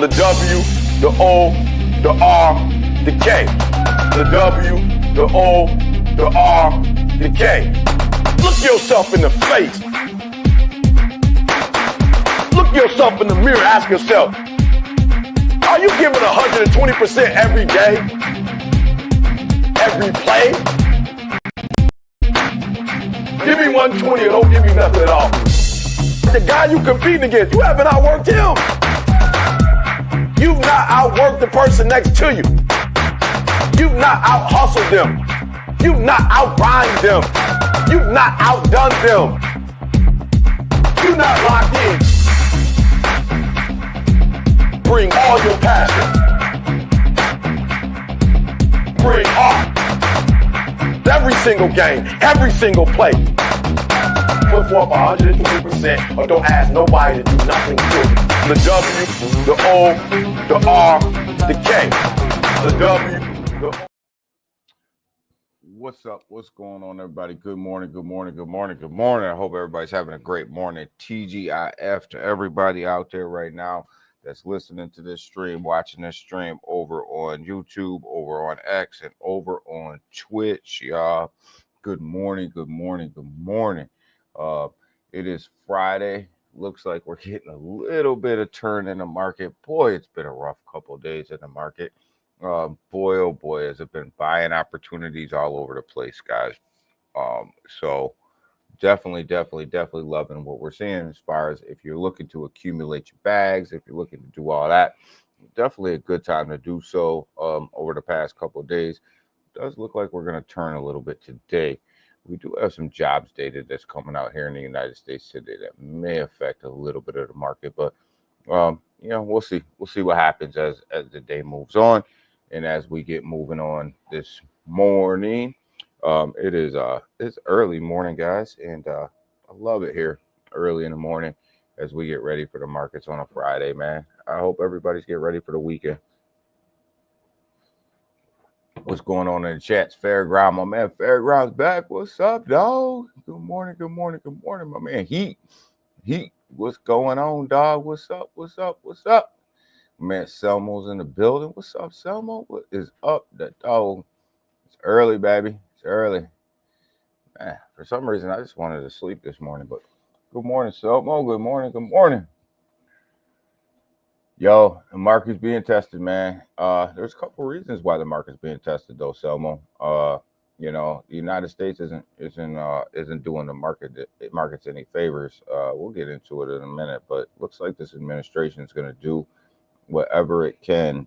The W, the O, the R, the K. The W, the O, the R, the K. Look yourself in the face. Look yourself in the mirror. Ask yourself, are you giving 120% every day? Every play? Give me 120 or don't give me nothing at all. The guy you competing against, you haven't outworked him. You've not outworked the person next to you. You've not out-hustled them. You've not out-grind them. You've not outdone them. You're not locked in. Bring all your passion. Bring heart. Every single game, every single play. Put forth 120% or don't ask nobody to do nothing for you. The W, the O, the R, the K. The W, the O. What's up? What's going on, everybody? Good morning, good morning, good morning, good morning. I hope everybody's having a great morning. TGIF to everybody out there right now that's listening to this stream, watching this stream over on YouTube, over on X, and over on Twitch, y'all. Good morning, good morning, good morning. It is Friday. Looks like we're getting a little bit of turn in the market. Boy, it's been a rough couple of days in the market. Boy, oh boy, has it been buying opportunities all over the place, guys. So definitely loving what we're seeing as far as if you're looking to accumulate your bags, if you're looking to do all that, definitely a good time to do so. Over the past couple of days, it does look like we're going to turn a little bit today. We do have some jobs data that's coming out here in the United States today that may affect a little bit of the market, but we'll see. We'll see what happens as the day moves on and as we get moving on this morning. It's early morning, guys, and I love it here early in the morning as we get ready for the markets on a Friday, man. I hope everybody's getting ready for the weekend. What's going on in the chats? Fairground, my man. Fairground's back. What's up, dog? Good morning, good morning, good morning, my man. Heat. What's going on, dog? What's up? What's up? What's up? Man, Selmo's in the building. What's up, Selmo? What is up? The dog. It's early, baby. It's early. Man, for some reason, I just wanted to sleep this morning, but good morning, Selmo. Good morning, good morning. Yo, the market's being tested, man. There's a couple reasons why the market's being tested, though, Selmo. The United States isn't doing the markets any favors. We'll get into it in a minute, but looks like this administration is going to do whatever it can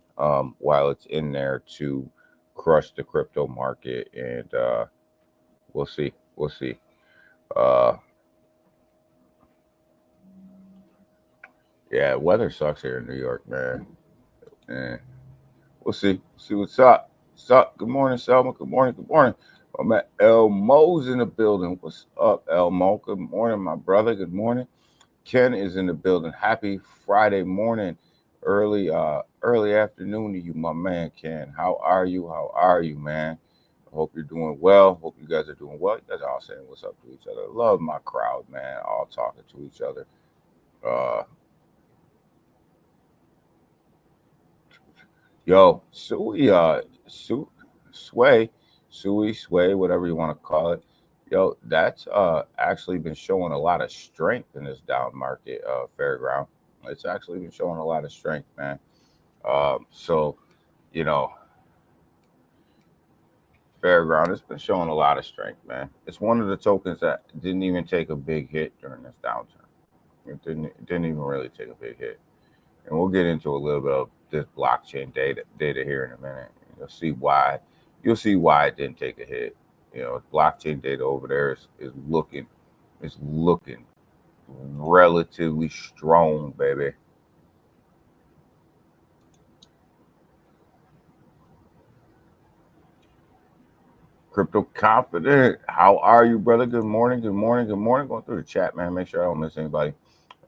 while it's in there to crush the crypto market, and we'll see. We'll see. Yeah, weather sucks here in New York, man. And we'll see. See what's up. What's up? Good morning, Selma. Good morning. Good morning. I'm at Elmo's in the building. What's up, Elmo? Good morning, my brother. Good morning. Ken is in the building. Happy Friday morning. Early afternoon to you, my man, Ken. How are you? How are you, man? I hope you're doing well. Hope you guys are doing well. You guys are all saying what's up to each other. Love my crowd, man. All talking to each other. Yo, Sway, whatever you want to call it. Yo, that's actually been showing a lot of strength in this down market, Fairground. It's actually been showing a lot of strength, man. Fairground, it's been showing a lot of strength, man. It's one of the tokens that didn't even take a big hit during this downturn. It didn't even really take a big hit. And we'll get into a little bit of this blockchain data here in a minute. You'll see why it didn't take a hit. Blockchain data over there is looking relatively strong, baby. Crypto Confident, how are you, brother? Good morning, good morning, good morning. Going through the chat, man. Make sure I don't miss anybody.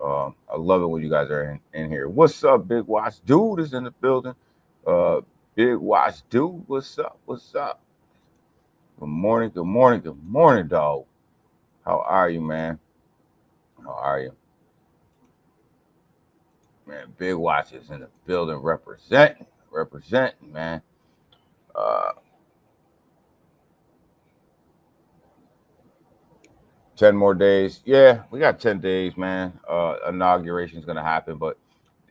I love it when you guys are in here. What's up, Big Watch Dude is in the building. Big Watch Dude, what's up? What's up? Good morning, good morning, good morning, dog. How are you, man? How are you? Man, Big Watches in the building representing, man. Uh 10 more days. Yeah, we got 10 days, man. Inauguration is gonna happen, but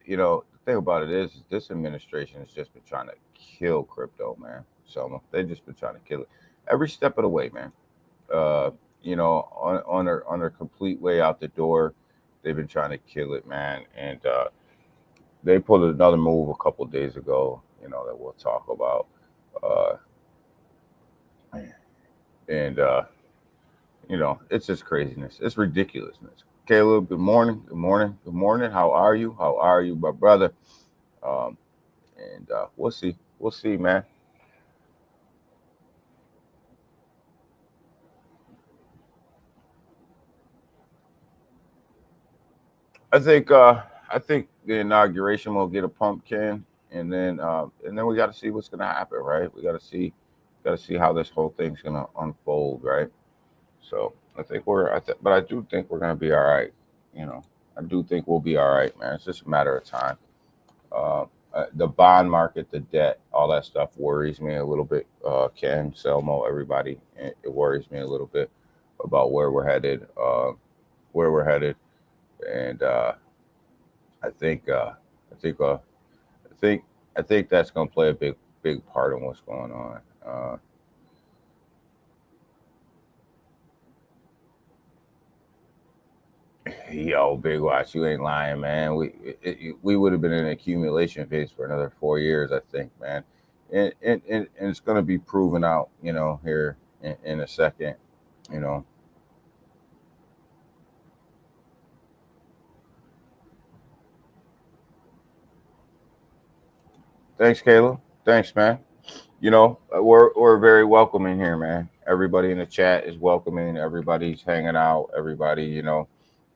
the thing about it is this administration has just been trying to kill crypto, man. So they just been trying to kill it every step of the way, man. Uh, on their complete way out the door, they've been trying to kill it, man. And they pulled another move a couple days ago, that we'll talk about. Uh, and it's just craziness. It's ridiculousness. Caleb, good morning. Good morning. Good morning. How are you? How are you, my brother? Um, and we'll see. We'll see, man. I think the inauguration will get a pumpkin, and then we got to see what's gonna happen, right? We got to see how this whole thing's gonna unfold, right? So but I do think we're gonna be all right. You know, I do think we'll be all right, man. It's just a matter of time. The bond market, the debt, all that stuff worries me a little bit. Ken, Selmo, everybody, it worries me a little bit about where we're headed. Where we're headed, and I think, I think, I think, I think that's going to play a big part in what's going on. Yo, Big Watch, you ain't lying, man. We would have been in an accumulation phase for another 4 years, I think, man. And it's going to be proven out, here in a second, you know. Thanks, Caleb. Thanks, man. We're very welcoming here, man. Everybody in the chat is welcoming. Everybody's hanging out. Everybody,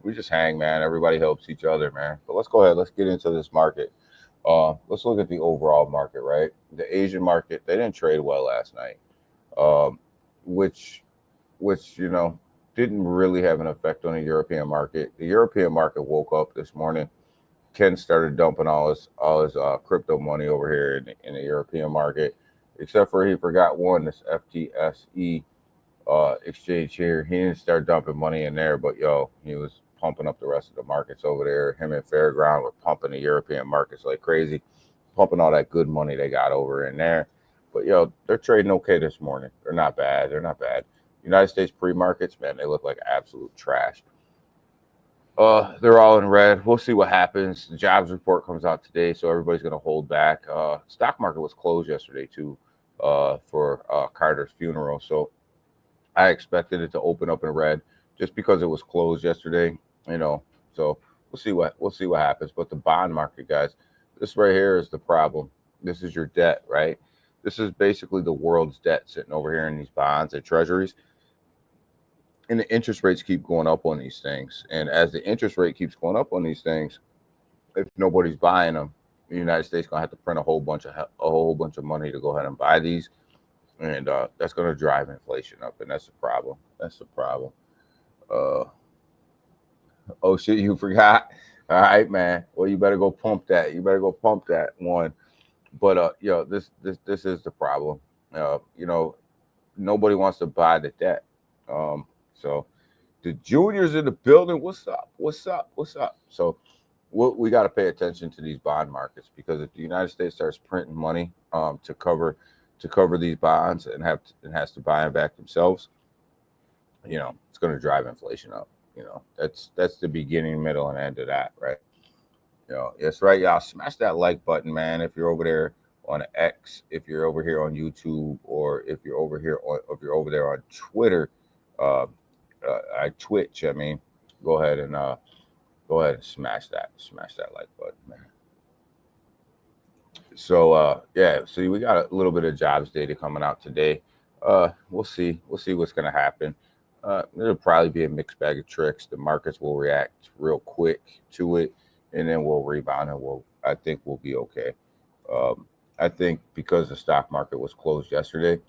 we just hang, man. Everybody helps each other, man. But let's go ahead. Let's get into this market. Let's look at the overall market, right? The Asian market, they didn't trade well last night, um, which, which didn't really have an effect on the European market. The European market woke up this morning. Ken started dumping all his crypto money over here in the European market, except for he forgot one, this FTSE exchange here. He didn't start dumping money in there, but he was pumping up the rest of the markets over there. Him and Fairground were pumping the European markets like crazy, pumping all that good money they got over in there. But they're trading okay this morning. They're not bad. They're not bad. United States pre-markets, man, they look like absolute trash. They're all in red. We'll see what happens. The jobs report comes out today, so everybody's going to hold back. Stock market was closed yesterday too, for Carter's funeral. So I expected it to open up in red just because it was closed yesterday. You know, so we'll see what happens. But the bond market, guys, this right here is the problem. This is your debt, right? This is basically the world's debt sitting over here in these bonds and treasuries, and the interest rates keep going up on these things. And as the interest rate keeps going up on these things, if nobody's buying them, the United States gonna have to print a whole bunch of money to go ahead and buy these, and that's gonna drive inflation up, and that's the problem. That's the problem. Uh, oh shit, you forgot. All right, man. Well, you better go pump that. You better go pump that one. But this is the problem. Nobody wants to buy the debt. So the juniors in the building. What's up? What's up? What's up? So we got to pay attention to these bond markets, because if the United States starts printing money to cover these bonds and has to buy them back themselves, it's going to drive inflation up. That's the beginning, middle, and end of that, right? That's right, y'all. Smash that like button, man. If you're over there on X, if you're over here on YouTube, or if you're over there on Twitter, uh, Twitch. I mean, go ahead and smash that like button, man. So yeah, so we got a little bit of jobs data coming out today. We'll see what's gonna happen. It'll probably be a mixed bag of tricks. The markets will react real quick to it, and then we'll rebound, and I think we'll be okay. Um, I think because the stock market was closed yesterday,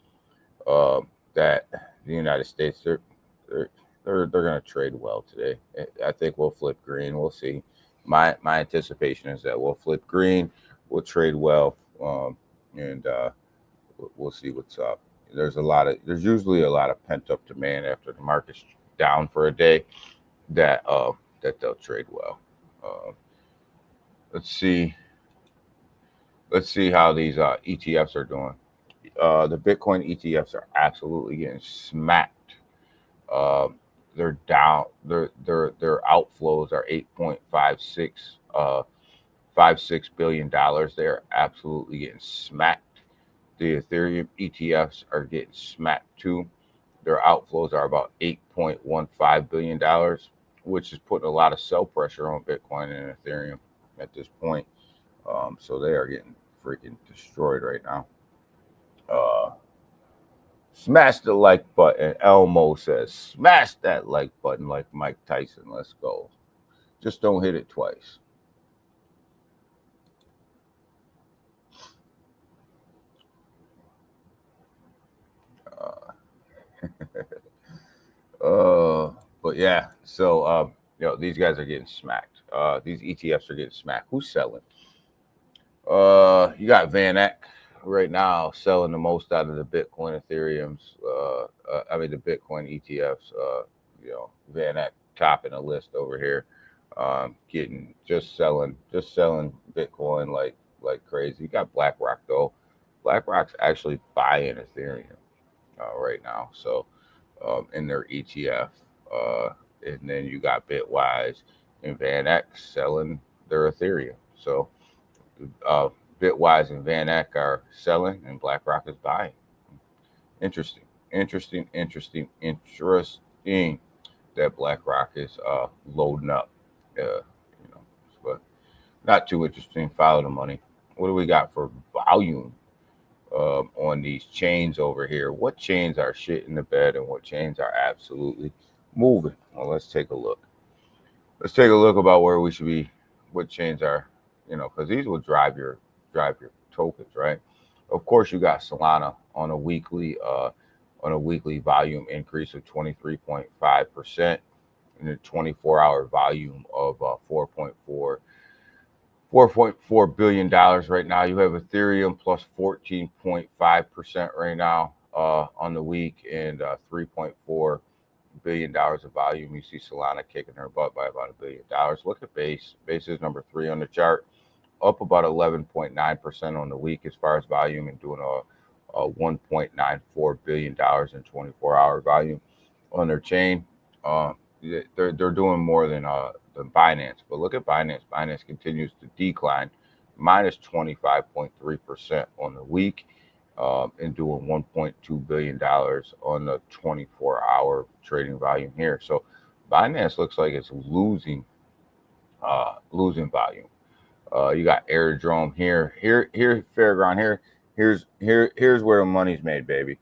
that the United States they're they're going to trade well today. I think we'll flip green. We'll see. My anticipation is that we'll flip green. We'll trade well, and we'll see what's up. There's usually a lot of pent up demand after the market's down for a day that that they'll trade well. Uh, let's see. Let's see how these ETFs are doing. The Bitcoin ETFs are absolutely getting smacked. Uh, they're down. Their outflows are 8.56 They're absolutely getting smacked. The Ethereum ETFs are getting smacked too. Their outflows are about $8.15 billion, which is putting a lot of sell pressure on Bitcoin and Ethereum at this point. So they are getting freaking destroyed right now. Uh, Smash the like button. Elmo says, smash that like button like Mike Tyson. Let's go. Just don't hit it twice. But yeah, so these guys are getting smacked. These ETFs are getting smacked. Who's selling? You got Van Eck right now selling the most out of the Bitcoin Ethereum's. The Bitcoin ETFs. Van Eck topping the list over here. Getting just selling Bitcoin like crazy. You got BlackRock though. BlackRock's actually buying Ethereum right now. So in their ETF. And then you got Bitwise and Van Eck selling their Ethereum. So uh, Bitwise and Van Eck are selling, and BlackRock is buying. Interesting, interesting that BlackRock is loading up. But not too interesting. Follow the money. What do we got for volume on these chains over here? What chains are shit in the bed, and what chains are absolutely moving? Well, let's take a look. Let's take a look about where we should be. What chains are, because these will drive your tokens, right? Of course, you got Solana on a weekly volume increase of 23.5%, and a 24-hour volume of 4.4 billion dollars right now. You have Ethereum plus 14.5% right now on the week, and $3.4 billion of volume. You see Solana kicking her butt by about $1 billion. Look at Base. Base is number 3 on the chart, up about 11.9% on the week as far as volume, and doing a $1.94 billion in 24-hour volume on their chain. Uh, they're doing more than Binance, but look at Binance. Binance continues to decline, minus 25.3% on the week, and doing $1.2 billion on the 24-hour trading volume here. So Binance looks like it's losing volume. You got Airdrome here, Fairground here. Here's where the money's made, baby.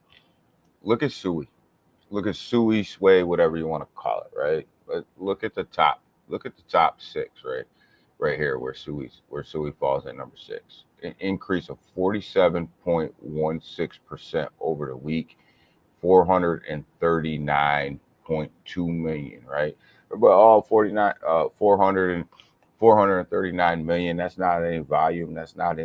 Look at Sui. Look at Sui, Sway, whatever you want to call it, right? But look at the top. Look at the top 6, right? Right here, where Sui falls at number 6. An increase of 47.16% over the week, 439.2 million, right? But all 49, 439 million. That's not any volume. That's not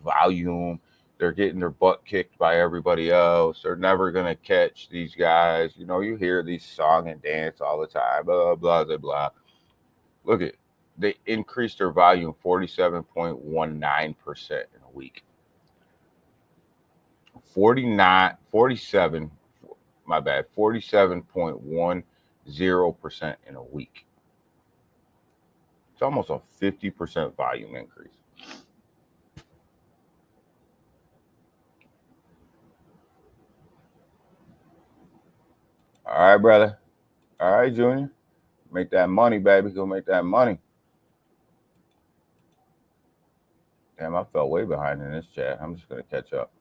volume. They're getting their butt kicked by everybody else. They're never gonna catch these guys. You hear these song and dance all the time. Blah blah blah blah. Look at, they increased their volume 47.19% in a week. 47, my bad, 47.10% in a week. It's almost a 50% volume increase. All right, brother. All right, Junior. Make that money, baby. Go make that money. Damn, I fell way behind in this chat. I'm just gonna catch up.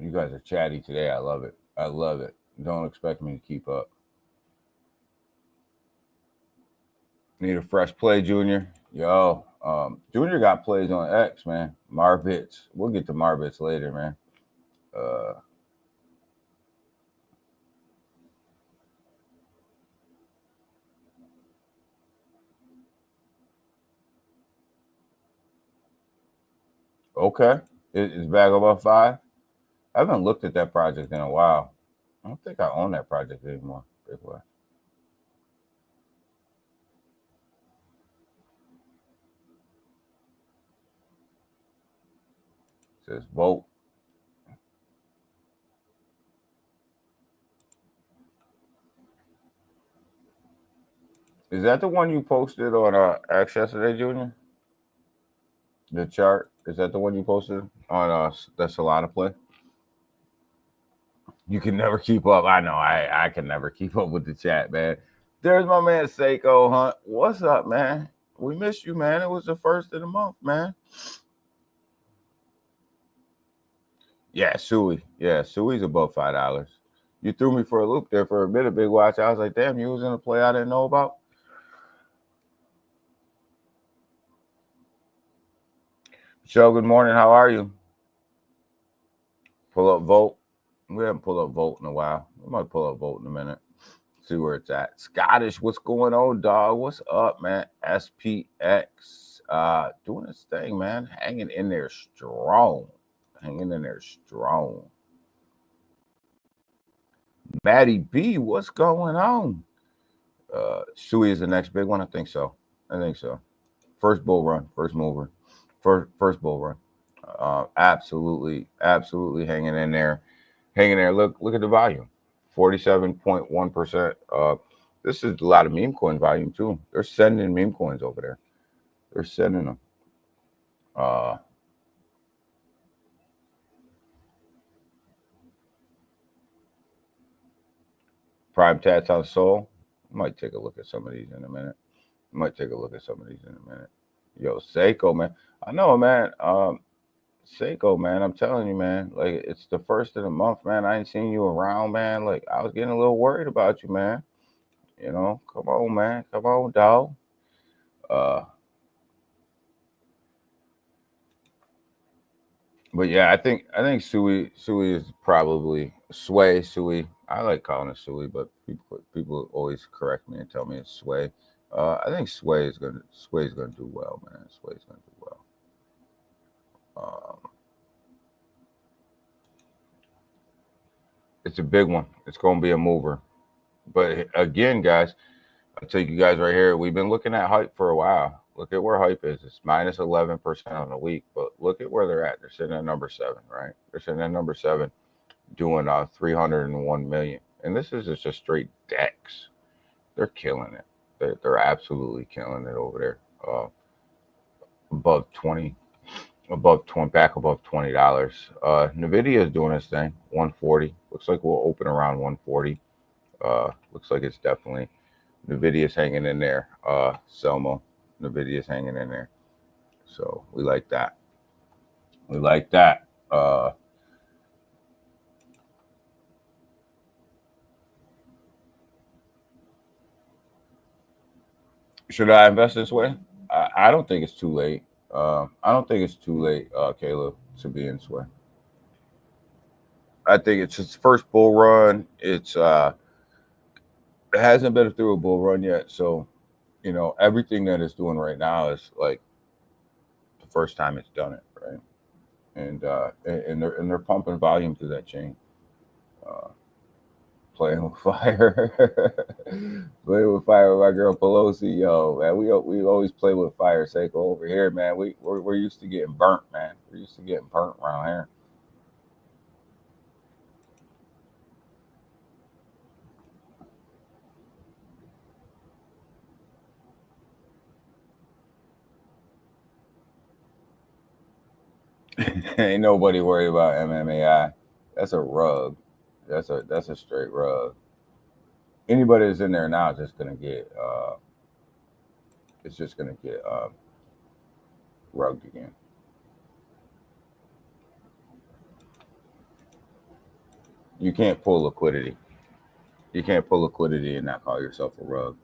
You guys are chatty today. I love it. I love it. Don't expect me to keep up. Need a fresh play, Junior. Yo, Junior got plays on X, man. Marvitz. We'll get to Marvitz later, man. Uh, okay. Is back above 5? I haven't looked at that project in a while. I don't think I own that project anymore. Big way. Says vote. Is that the one you posted on X yesterday, Junior? The chart? Is that the one you posted on the Solana play? You can never keep up. I know. I can never keep up with the chat, man. There's my man Seiko Hunt. What's up, man? We missed you, man. It was the first of the month, man. Yeah, Suey. Yeah, Suey's above $5. You threw me for a loop there for a bit, a big watch. I was like, damn, you was in a play I didn't know about. Michelle, good morning. How are you? Pull up vote. We haven't pulled up vote in a while. We might pull up vote in a minute. See where it's at. Scottish, what's going on, dog? What's up, man? SPX, doing his thing, man. Hanging in there strong. Hanging in there strong. Maddie B, what's going on? Sui is the next big one. I think so. First bull run, first mover, first bull run. Absolutely hanging in there. Look at the volume, 47.1%. This is a lot of meme coin volume too. They're sending meme coins over there. They're sending them. Prime tats on Soul. I might take a look at some of these in a minute. Yo, Seiko, man. I know, man. Seiko, man. I'm telling you, man. Like, it's the first of the month, man. I ain't seen you around, man. Like, I was getting a little worried about you, man. You know, come on, man. Come on, dog. But yeah, I think Sui is probably Sui. I like calling it Sui, but people always correct me and tell me it's Sway. I think Sway's gonna do well, man. Sway's gonna do well. It's a big one. It's gonna be a mover. But again, guys, I'll take you guys right here. We've been looking at hype for a while. Look at where hype is. It's minus 11% on the week, but look at where they're at. They're sitting at number 7, right? They're sitting at number 7, doing 301 million, and this is just a straight DEX. They're killing it. They're absolutely killing it over there. Above 20, back above $20. Nvidia is doing its thing. 140. Looks like we'll open around 140. Looks like it's definitely Nvidia's hanging in there. Selma, Nvidia's hanging in there. So we like that. Should I invest this way? I don't think it's too late. Caleb, to be in Sway. I think it's its first bull run. It hasn't been through a bull run yet, so everything that it's doing right now is like the first time it's done it, right? And they're pumping volume through that chain. Playing with fire, playing with fire with my girl Pelosi. Yo, man, we always play with fire. Seiko over here, man. We're used to getting burnt, man. We're used to getting burnt around here. Ain't nobody worried about MMAI. That's a rug. That's a straight rug. Anybody that's in there now is just gonna get it's just gonna get rugged again. You can't pull liquidity. You can't pull liquidity and not call yourself a rug.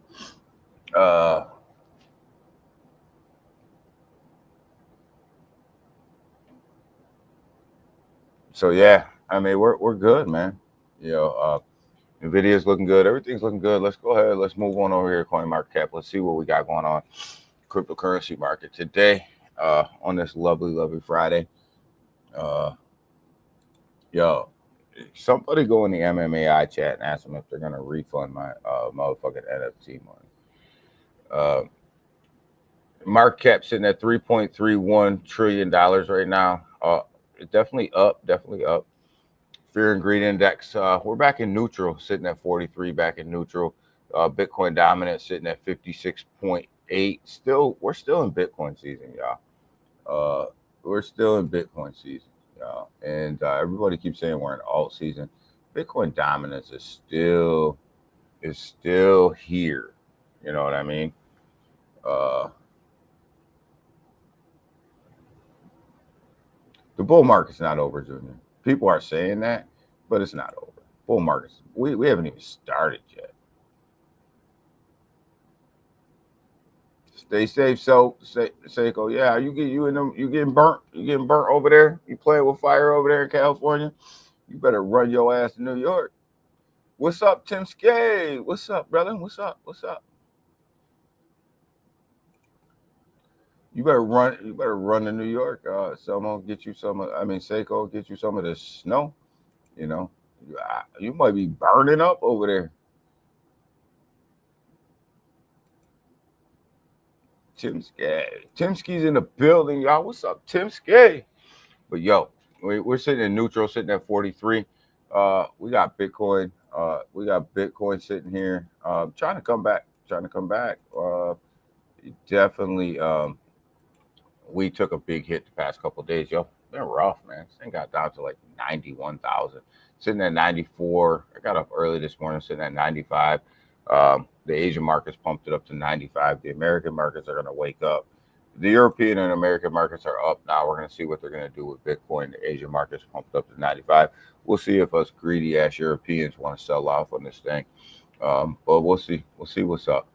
So yeah, I mean we're good, man. You know, Nvidia's looking good. Everything's looking good. Let's go ahead. Let's move on over here to CoinMarketCap. Let's see what we got going on. Cryptocurrency market today, on this lovely, lovely Friday. Yo, somebody go in the MMAI chat and ask them if they're gonna refund my motherfucking NFT money. Market cap sitting at $3.31 trillion right now. Definitely up, definitely up. Fear and greed index, we're back in neutral, sitting at 43, back in neutral. Bitcoin dominant sitting at 56.8. We're still in Bitcoin season, y'all. We're still in Bitcoin season, y'all. And everybody keeps saying we're in alt season. Bitcoin dominance is still here. You know what I mean? The bull market's not over, Junior. People are saying that, but it's not over. Bull markets, we haven't even started yet. Stay safe, Seiko. Yeah, you getting burnt. You getting burnt over there. You playing with fire over there in California. You better run your ass to New York. What's up, Tim Skay? What's up, brother? What's up? What's up? You better run. You better run to New York. Someone get you some. Seiko, get you some of this snow. You know, you might be burning up over there. Tim Skay's in the building, y'all. What's up, Tim Skay? But yo, we're sitting in neutral, sitting at 43. We got Bitcoin. We got Bitcoin sitting here, trying to come back. Definitely. We took a big hit the past couple of days, yo. Been rough, man. This thing got down to like 91,000, sitting at 94. I got up early this morning, sitting at 95. The Asian markets pumped it up to 95. The American markets are going to wake up. The European and American markets are up now. We're going to see what they're going to do with Bitcoin. The Asian markets pumped up to 95. We'll see if us greedy ass Europeans want to sell off on this thing. But we'll see. We'll see what's up.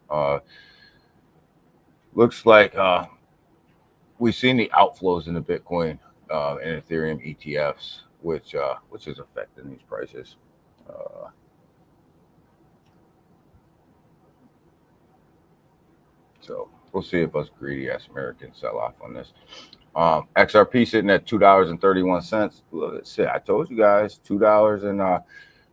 Looks like we've seen the outflows in the Bitcoin and Ethereum ETFs, which is affecting these prices. So we'll see if us greedy ass Americans sell off on this. XRP sitting at $2.31. Look, I told you guys $2 and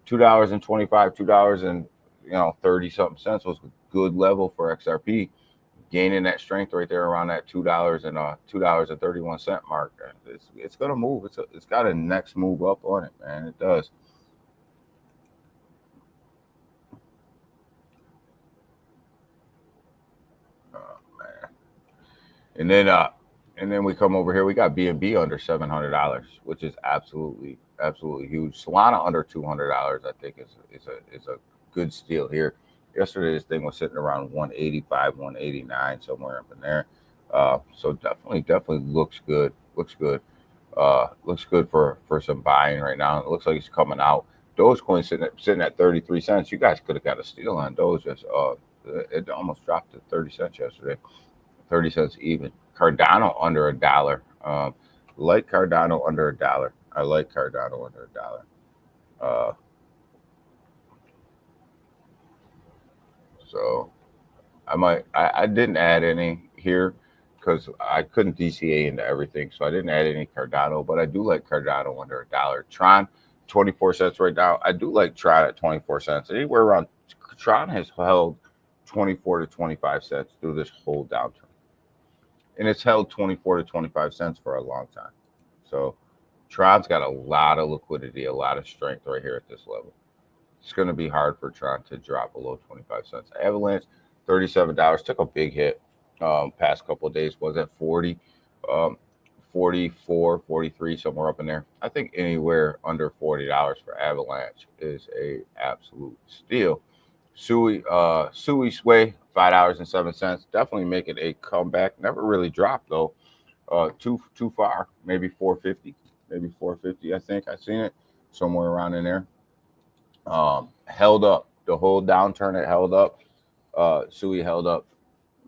$2.25, $2.30 something cents was a good level for XRP. Gaining that strength right there around that $2 and $2.31 mark. It's gonna move. It's got a next move up on it, man. It does. Oh man. And then we come over here. We got BNB under $700, which is absolutely huge. Solana under $200, I think is a good steal here. Yesterday, this thing was sitting around 185, 189, somewhere up in there. So definitely looks good. Looks good for some buying right now. It looks like it's coming out. Dogecoin sitting at 33 cents. You guys could have got a steal on Doge. It almost dropped to 30 cents yesterday. 30 cents even. Cardano under $1. Like Cardano under $1. I like Cardano under $1. So I didn't add any here because I couldn't DCA into everything. So I didn't add any Cardano, but I do like Cardano under $1. Tron, 24 cents right now. I do like Tron at 24 cents. Anywhere around, Tron has held 24 to 25 cents through this whole downturn. And it's held 24 to 25 cents for a long time. So Tron's got a lot of liquidity, a lot of strength right here at this level. It's going to be hard for Tron to drop below 25 cents. Avalanche, $37. Took a big hit past couple of days. Was at 40, 44, 43, somewhere up in there. I think anywhere under $40 for Avalanche is a absolute steal. Sui Sway, $5.07. Definitely making a comeback. Never really dropped though. Too far. Maybe 450. Maybe 450. I think I've seen it somewhere around in there. Held up the whole downturn. It held up. Sui held up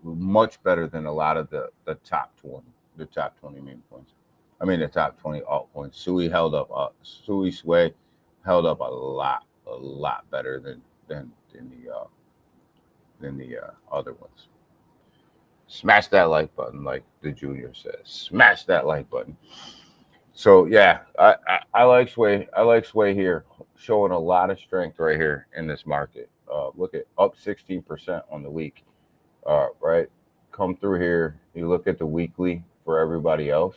much better than a lot of the top 20 meme coins. I mean the top 20 altcoins. Sui held up. Sui Sway held up a lot better than the other ones. Smash that like button, like the junior says. Smash that like button. So yeah, I like Sway. I like Sway here, showing a lot of strength right here in this market. Look at up 16% on the week. Right, come through here. You look at the weekly for everybody else.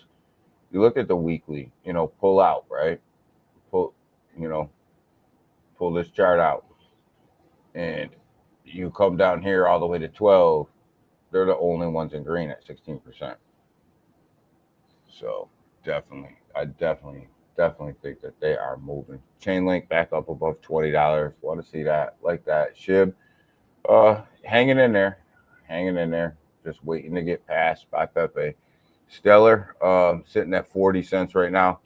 You look at the weekly. Pull out, right? Pull, you know, pull this chart out, and you come down here all the way to 12. They're the only ones in green at 16%. So definitely think that they are moving. Chain link back up above $20. Want to see that, like that. Shib, hanging in there, just waiting to get passed by Pepe. Stellar, sitting at 40 cents right now.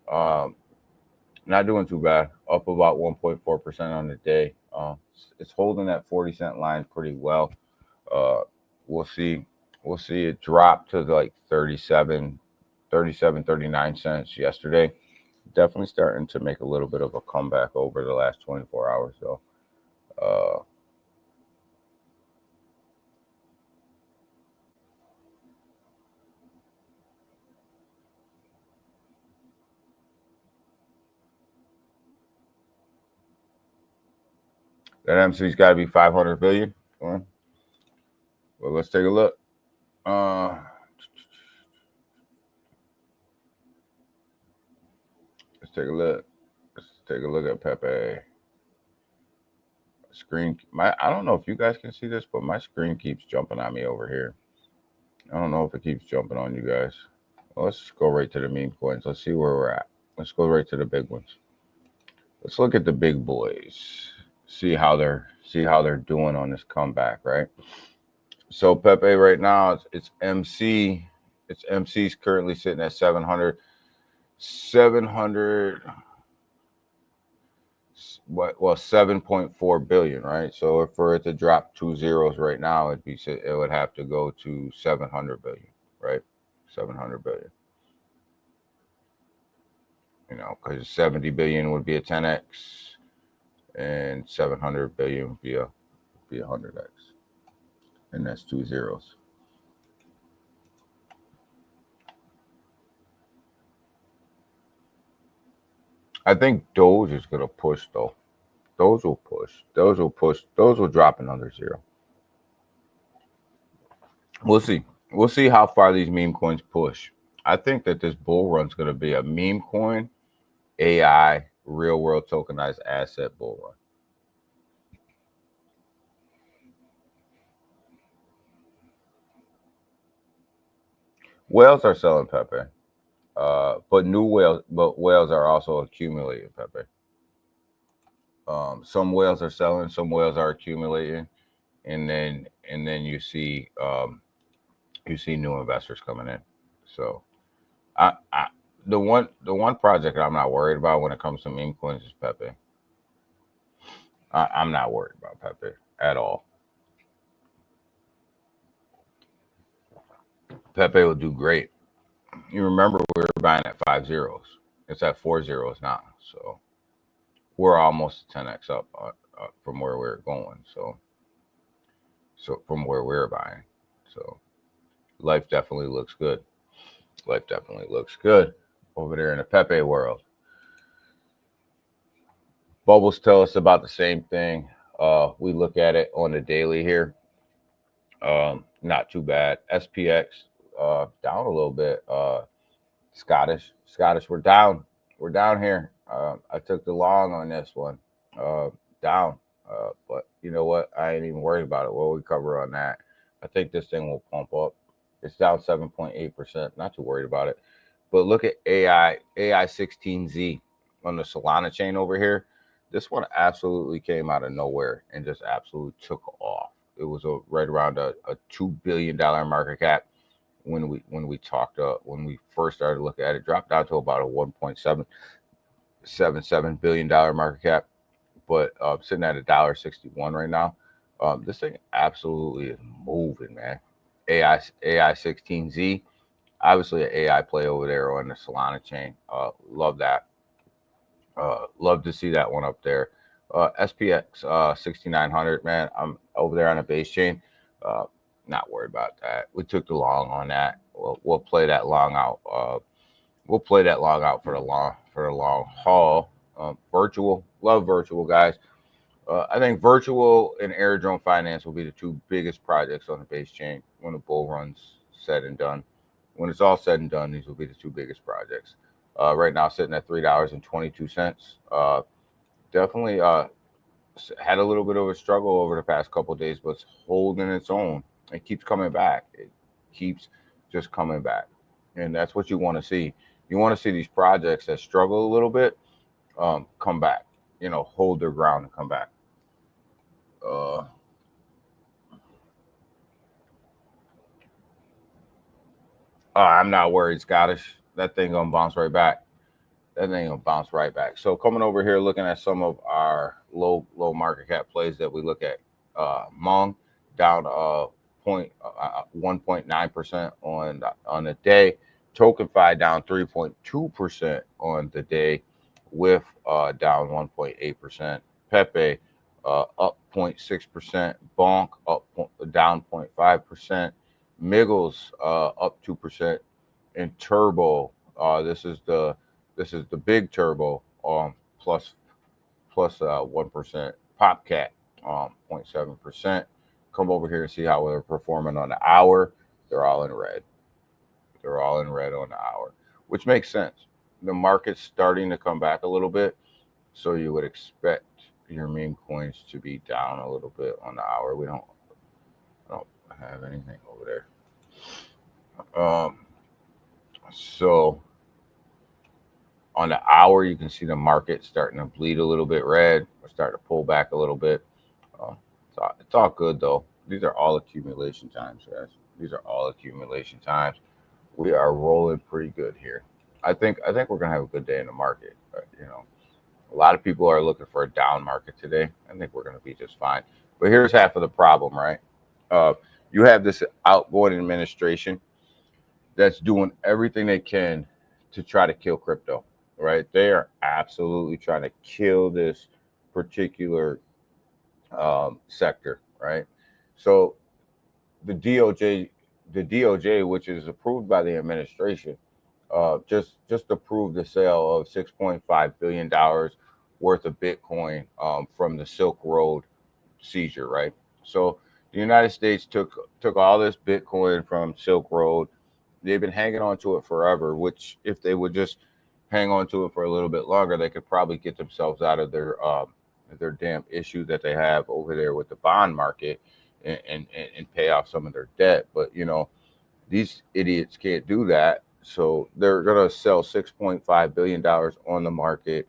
Not doing too bad. Up about 1.4% on the day. It's holding that 40-cent line pretty well. We'll see. We'll see it drop to like 39 cents yesterday. Definitely starting to make a little bit of a comeback over the last 24 hours, though. That MC's got to be 500 billion. Come on. Well, let's take a look. Let's take a look. Let's take a look at Pepe. Screen. I don't know if you guys can see this, but my screen keeps jumping on me over here. I don't know if it keeps jumping on you guys. Well, let's go right to the meme coins. Let's see where we're at. Let's go right to the big ones. Let's look at the big boys. See how they're doing on this comeback, right? So Pepe right now, it's MC. It's MC's currently sitting at 700. 7.4 billion, right? So if for it to drop 2 zeros right now, it would have to go to 700 billion, right? 700 billion. Because 70 billion would be a 10x, and 700 billion would be a 100x, and that's 2 zeros. I think Doge is gonna push though. Those will push. Those will drop another zero. We'll see. We'll see how far these meme coins push. I think that this bull run's gonna be a meme coin, AI, real world tokenized asset bull run. Whales are selling Pepe, but whales are also accumulating Pepe. Some whales are selling, some whales are accumulating, and then you see new investors coming in. So, the one project I'm not worried about when it comes to meme coins is Pepe. I'm not worried about Pepe at all. Pepe will do great. You remember we were buying at 5 zeros. It's at 4 zeros now. So we're almost 10x up from where we're going. So from where we're buying. So life definitely looks good. Life definitely looks good over there in the Pepe world. Bubbles tell us about the same thing. We look at it on the daily here. Not too bad. SPX down a little bit. Scottish, we're down. We're down here. I took the long on this one. Down. But you know what? I ain't even worried about it. We'll recover on that. I think this thing will pump up. It's down 7.8%. Not too worried about it. But look at AI 16Z on the Solana chain over here. This one absolutely came out of nowhere and just absolutely took off. It was right around a $2 billion market cap when we first started to look at it. Dropped down to about a $1.777 billion market cap. but sitting at $1.61 right now. This thing absolutely is moving, man. AI 16Z, obviously an AI play over there on the Solana chain. Love that. Love to see that one up there. SPX 6900, man. I'm over there on the base chain. Uh, Not worried about that. We took the long on that. We'll play that long out. We'll play that long out for the long haul. Virtual, love virtual, guys. I think virtual and airdrome finance will be the two biggest projects on the base chain when the bull run's said and done. When it's all said and done, these will be the two biggest projects. Right now, sitting at $3.22. Definitely had a little bit of a struggle over the past couple of days, but it's holding its own. It keeps coming back. It keeps just coming back, and that's what you want to see. You want to see these projects that struggle a little bit come back. Hold their ground and come back. I'm not worried, Scottish. That thing gonna bounce right back. That thing gonna bounce right back. So coming over here, looking at some of our low market cap plays that we look at. Mong down 1.9% on the day. TokenFi down 3.2% on the day, with down 1.8%. Pepe up 0.6%. Bonk down 0.5%. Miggles up 2%, and Turbo. This is the big Turbo plus 1%. Popcat 0.7%. Come over here and see how they're performing on the hour. They're all in red. They're all in red on the hour, which makes sense. The market's starting to come back a little bit, so you would expect your meme coins to be down a little bit on the hour. I don't have anything over there. So on the hour, you can see the market starting to bleed a little bit red, or start to pull back a little bit. It's all good though. These are all accumulation times, guys. These are all accumulation times. We are rolling pretty good here. I think we're gonna have a good day in the market. A lot of people are looking for a down market today. I think we're gonna be just fine. But here's half of the problem, right? You have this outgoing administration that's doing everything they can to try to kill crypto, right? They are absolutely trying to kill this particular sector, right? So the DOJ, which is approved by the administration, just approved the sale of $6.5 billion worth of Bitcoin from the Silk Road seizure, right? So the United States took all this Bitcoin from Silk Road. They've been hanging on to it forever, which if they would just hang on to it for a little bit longer, they could probably get themselves out of their damn issue that they have over there with the bond market and pay off some of their debt. But these idiots can't do that. So they're gonna sell $6.5 billion on the market.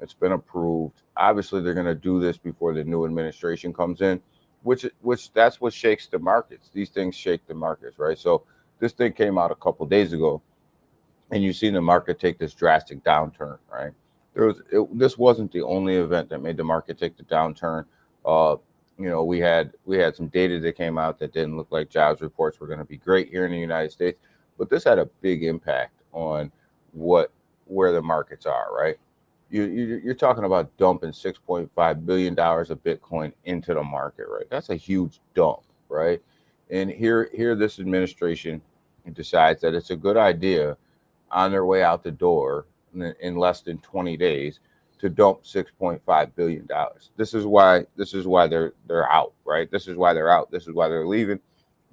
It's been approved. Obviously, they're gonna do this before the new administration comes in, which that's what shakes the markets. These things shake the markets, right? So this thing came out a couple of days ago, and you've seen the market take this drastic downturn, right? This wasn't the only event that made the market take the downturn. We had some data that came out that didn't look like jobs reports were going to be great here in the United States, but this had a big impact on where the markets are, right? You're talking about dumping $6.5 billion of Bitcoin into the market, right? That's a huge dump, right? And here this administration decides that it's a good idea on their way out the door in less than 20 days to dump $6.5 billion. This is why they're out, right? This is why they're out. This is why they're leaving.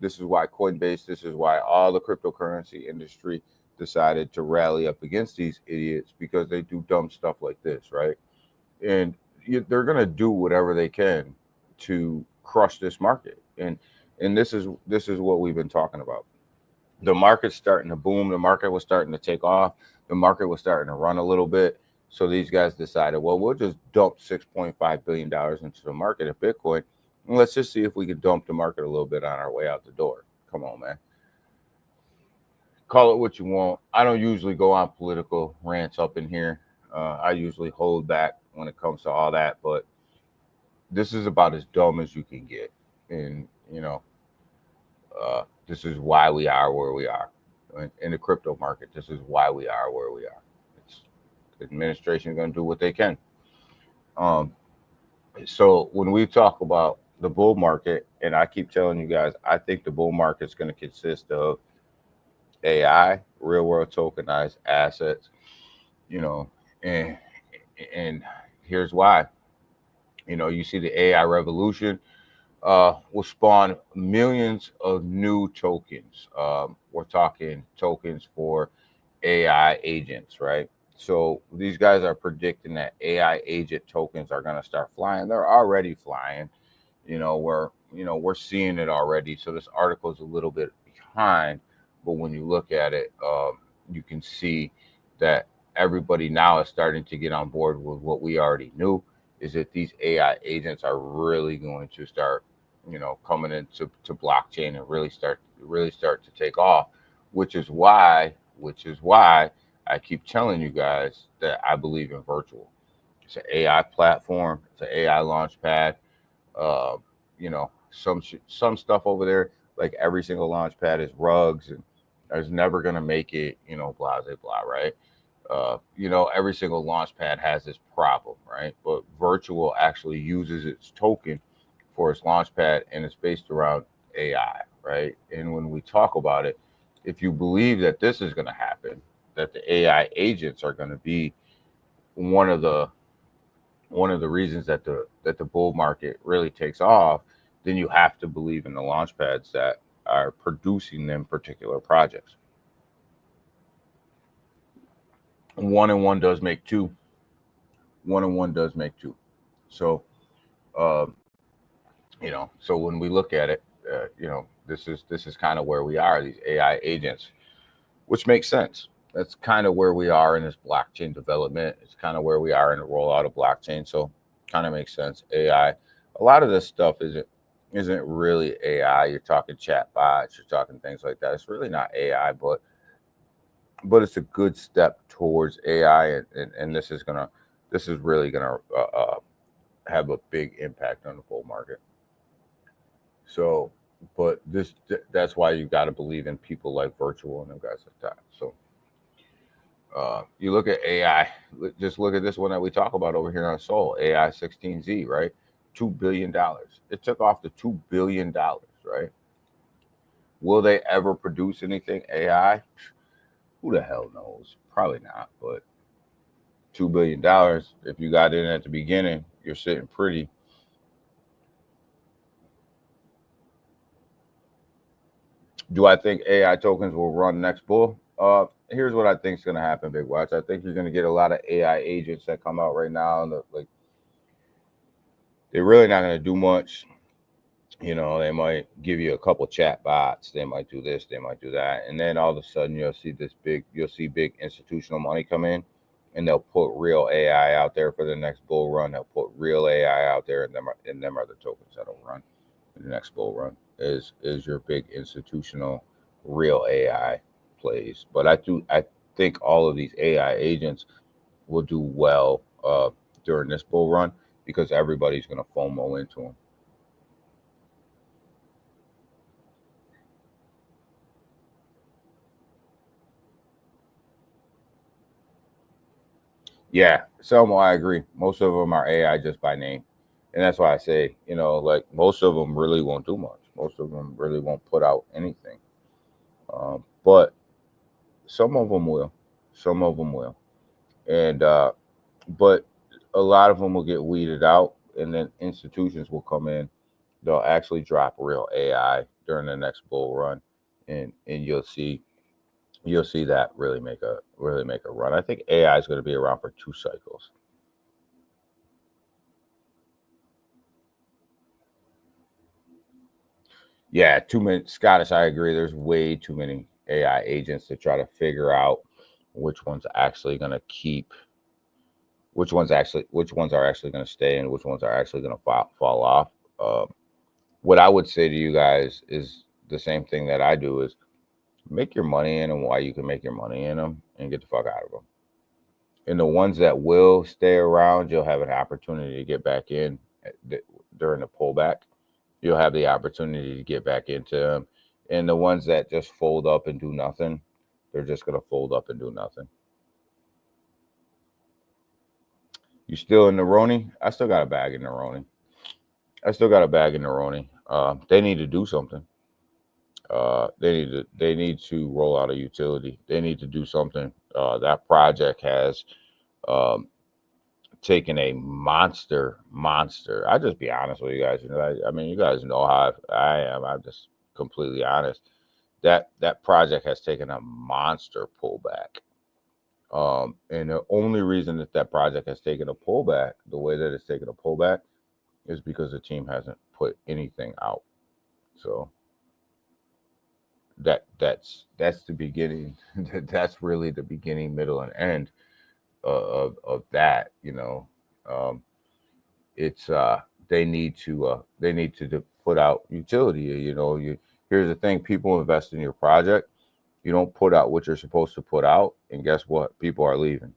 This is why Coinbase, this is why all the cryptocurrency industry decided to rally up against these idiots, because they do dumb stuff like this, right? And they're going to do whatever they can to crush this market. And this is what we've been talking about. The market's starting to boom. The market was starting to take off. The market was starting to run a little bit. So these guys decided, well, we'll just dump $6.5 billion into the market of Bitcoin. And let's just see if we can dump the market a little bit on our way out the door. Come on, man. Call it what you want. I don't usually go on political rants up in here. I usually hold back when it comes to all that. But this is about as dumb as you can get. And, this is why we are where we are in the crypto market. This is why we are where we are. It's, the administration is going to do what they can. Um, so when we talk about the bull market, and I keep telling you guys, I think the bull market is going to consist of AI, real world tokenized assets, you know, and and here's why. You see the AI revolution will spawn millions of new tokens. We're talking tokens for AI agents, right? So these guys are predicting that AI agent tokens are going to start flying. They're already flying. We're seeing it already. So this article is a little bit behind, but when you look at it, you can see that everybody now is starting to get on board with what we already knew, is that these AI agents are really going to start, coming into blockchain and really start to take off, which is why I keep telling you guys that I believe in virtual. It's an AI platform. It's an AI launch pad. Uh, some stuff over there, like every single launch pad is rugs and is never gonna make it. Blah blah blah. Right? Every single launch pad has this problem, right? But virtual actually uses its token for its launch pad, and it's based around AI, right? And when we talk about it, if you believe that this is going to happen, that the AI agents are going to be one of the one of the reasons that the bull market really takes off, then you have to believe in the launch pads that are producing them particular projects. One and one does make two. One and one does make two. So, uh, so when we look at it, this is kind of where we are. These AI agents, which makes sense. That's kind of where we are in this blockchain development. It's kind of where we are in the rollout of blockchain. So, kind of makes sense. AI. A lot of this stuff isn't really AI. You're talking chat bots. You're talking things like that. It's really not AI, but it's a good step towards AI, and this is really gonna have a big impact on the bull market. So, but that's why you got to believe in people like virtual and them guys like that. So, you look at AI. Just look at this one that we talk about over here on Soul, AI 16Z, right? $2 billion. It took off to $2 billion, right? Will they ever produce anything AI? Who the hell knows? Probably not. But $2 billion. If you got in at the beginning, you're sitting pretty. Do I think AI tokens will run next bull? Here's what I think is going to happen, Big Watch. I think you're going to get a lot of AI agents that come out right now, and like they're really not going to do much. They might give you a couple chat bots. They might do this. They might do that, and then all of a sudden you'll see big institutional money come in, and they'll put real AI out there for the next bull run. They'll put real AI out there, and them are the tokens that'll run the next bull run. Is your big institutional real AI plays. But I think all of these AI agents will do well during this bull run because everybody's going to FOMO into them. Yeah, Selmo, I agree. Most of them are AI just by name, and that's why I say, like most of them really won't do much. Most of them really won't put out anything. But some of them will. Some of them will, and but a lot of them will get weeded out, and then institutions will come in. They'll actually drop real AI during the next bull run, and you'll see that really make a run. I think AI is going to be around for 2 cycles. Yeah, too many Scottish. I agree. There's way too many AI agents to try to figure out which ones actually going to keep, which ones are actually going to stay, and which ones are actually going to fall off. Uh, what I would say to you guys is the same thing that I do: is make your money in them while you can make your money in them, and get the fuck out of them. And the ones that will stay around, you'll have an opportunity to get back in during the pullback, you'll have the opportunity to get back into them. And the ones that just fold up and do nothing, they're just going to fold up and do nothing. You still in the Roni? I still got a bag in the Roni. They need to do something. They need to roll out a utility. They need to do something. That project has um, taken a monster. I just be honest with you guys. You know, I mean, you guys know how I am. I'm just completely honest. That project has taken a monster pullback. And the only reason that project has taken a pullback, the way that it's taken a pullback, is because the team hasn't put anything out. So that's the beginning. That's really the beginning, middle, and end of that. You know, um, it's they need to put out utility. You know, here's the thing: people invest in your project. You don't put out what you're supposed to put out, and guess what? People are leaving,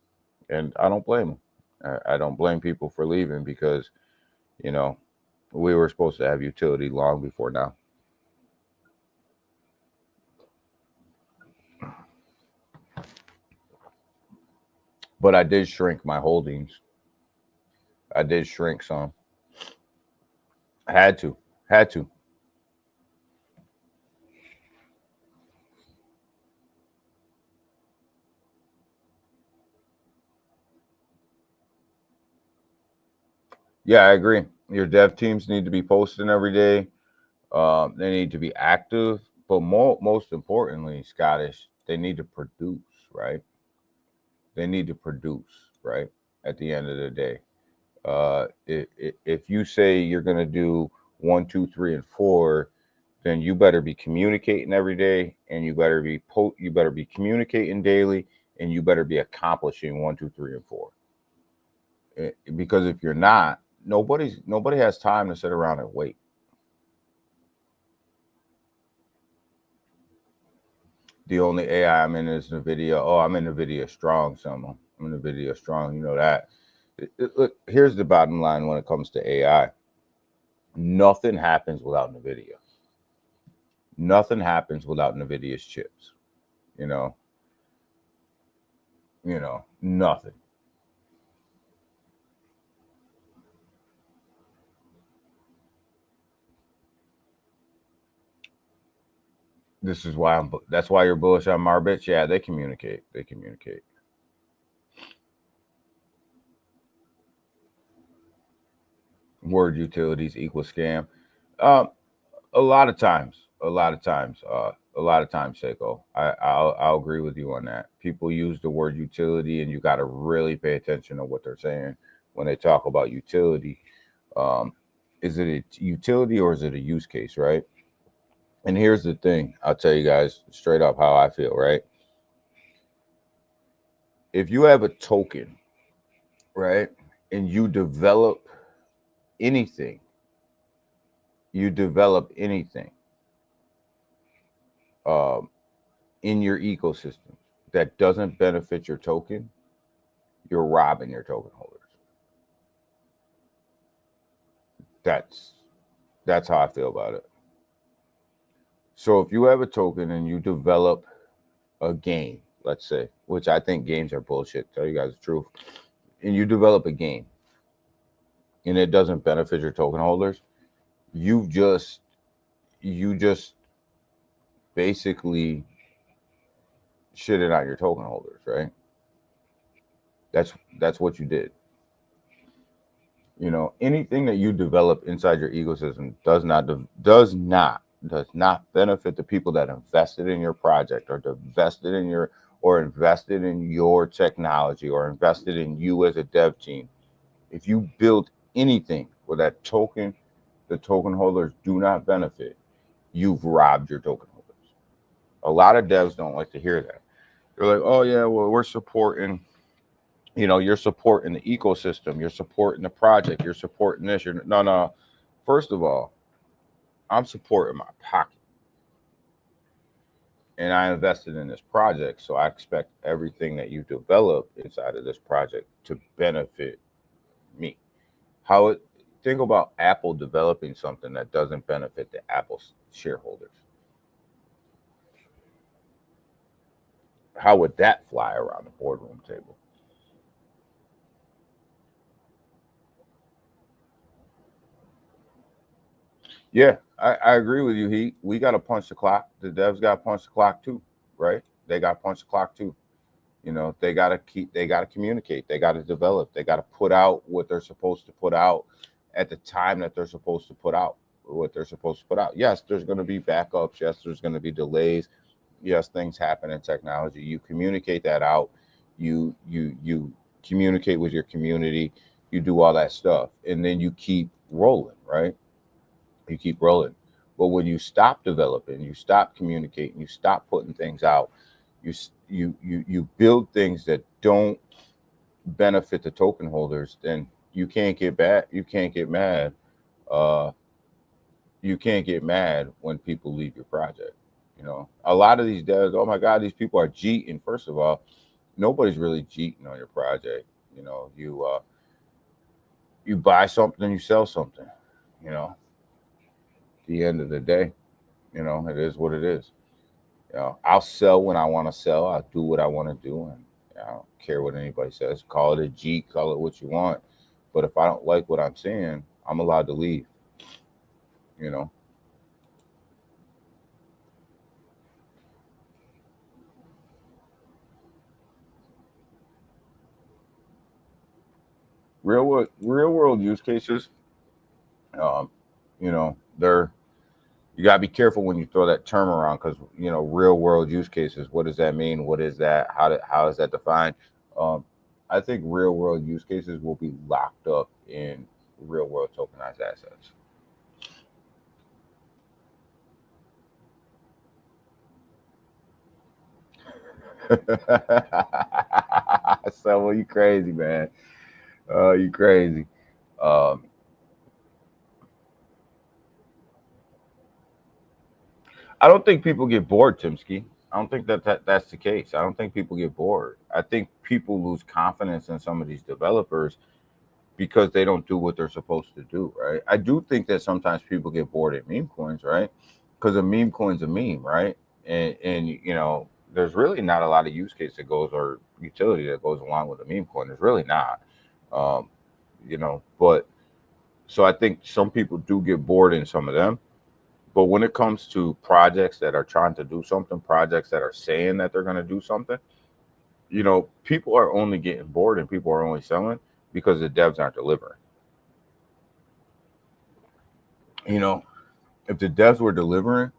and I don't blame them. I don't blame people for leaving because you know we were supposed to have utility long before now. But I did shrink my holdings. I did shrink some. Had to, had to. Yeah, I agree. Your dev teams need to be posting every day. They need to be active, but most importantly, Scottish, they need to produce, right? They need to produce, right? At the end of the day, if you say you're going to do one, two, three, and four, then you better be communicating every day, and you better be communicating daily, and you better be accomplishing one, two, three, and four. Because if you're not, nobody has time to sit around and wait. The only AI I'm in is NVIDIA. Oh, I'm in NVIDIA strong, someone. I'm in NVIDIA strong. You know that. Look, here's the bottom line when it comes to AI. Nothing happens without NVIDIA. Nothing happens without NVIDIA's chips. You know, nothing. This is why that's why you're bullish on Marbits. Yeah, they communicate. They communicate. Word utilities equal scam. Um, a lot of times, Seiko. I'll agree with you on that. People use the word utility, and you got to really pay attention to what they're saying when they talk about utility. Um, is it a utility or is it a use case, right? And here's the thing: I'll tell you guys straight up how I feel, right? If you have a token, right, and anything, you develop anything. Um, in your ecosystem that doesn't benefit your token, you're robbing your token holders. That's that's how I feel about it. So if you have a token and you develop a game, let's say, which I think games are bullshit, tell you guys the truth, and you develop a game and it doesn't benefit your token holders, you just you just basically shitted on your token holders, right? That's what you did. Anything that you develop inside your ecosystem does not benefit the people that invested in your project or invested in your technology or invested in you as a dev team. If you build anything where that token the token holders do not benefit, you've robbed your token holders. A lot of devs don't like to hear that. They're like, oh yeah, well, we're supporting, you're supporting the ecosystem, you're supporting the project, you're supporting this. No. First of all, I'm supporting my pocket, and I invested in this project, so I expect everything that you develop inside of this project to benefit me. How it Think about Apple developing something that doesn't benefit the Apple shareholders. How would that fly around the boardroom table? Yeah, I agree with you. We got to punch the clock. The devs got to punch the clock too, right? They got to punch the clock too. They got to they got to communicate. They got to develop. They got to put out what they're supposed to put out at the time that they're supposed to put out what they're supposed to put out. Yes, there's going to be backups. Yes, there's going to be delays. Yes, things happen in technology. You communicate that out. You communicate with your community. You do all that stuff, and then you keep rolling, right? You keep rolling. But when you stop developing, you stop communicating, you stop putting things out, you build things that don't benefit the token holders, then you can't get back. You can't get mad. Uh, you can't get mad when people leave your project. A lot of these devs, oh my God, these people are cheating. First of all, nobody's really cheating on your project. You buy something, you sell something. You know, at the end of the day, it is what it is. I'll sell when I want to sell. I'll do what I want to do, and I don't care what anybody says. Call it a G, call it what you want. But if I don't like what I'm seeing, I'm allowed to leave. You know, real world use cases. Um, they're you gotta be careful when you throw that term around because real world use cases. What does that mean? What is that? How is that defined? Um, I think real world use cases will be locked up in real world tokenized assets. So, well, you crazy, man. You crazy. Um, I don't think people get bored, Timsky. I don't think that's the case. I don't think people get bored. I think people lose confidence in some of these developers because they don't do what they're supposed to do, right? I do think that sometimes people get bored at meme coins, right? Because a meme coin's a meme, right? And there's really not a lot of use case that goes or utility that goes along with a meme coin. There's really not. Um, but so I think some people do get bored in some of them. But when it comes to projects that are trying to do something, projects that are saying that they're going to do something, people are only getting bored and people are only selling because the devs aren't delivering. You know, if the devs were delivering,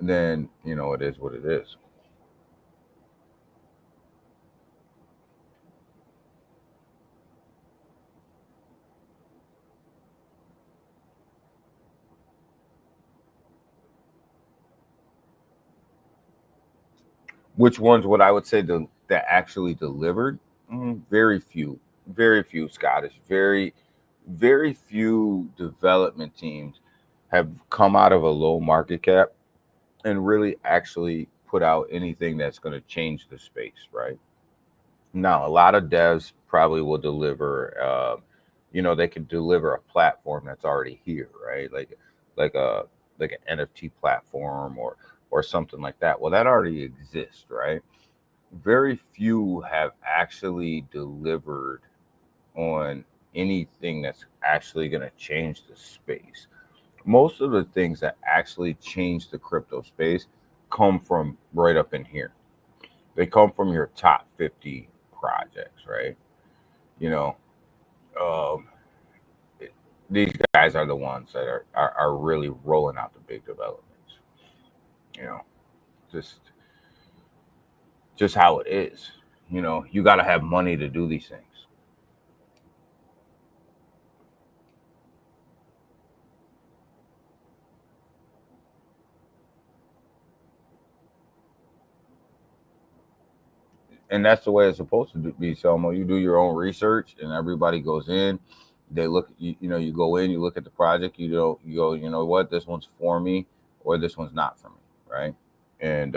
then it is what it is. Which ones would I would say that actually delivered? Very few, very few Scottish, very few development teams have come out of a low market cap and really actually put out anything that's going to change the space, right? Now, a lot of devs probably will deliver. They could deliver a platform that's already here, right? Like a like an NFT platform or something like that. Well, that already exists, right? Very few have actually delivered on anything that's actually going to change the space. Most of the things that actually change the crypto space come from right up in here. They come from your top 50 projects, right? You know, um, these guys are the ones that are really rolling out the big developments. You know, just just how it is. You got to have money to do these things. And that's the way it's supposed to be, Selma. You do your own research, and everybody goes in. They look, you go in, you look at the project, you go, you know what, this one's for me, or this one's not for me, right? And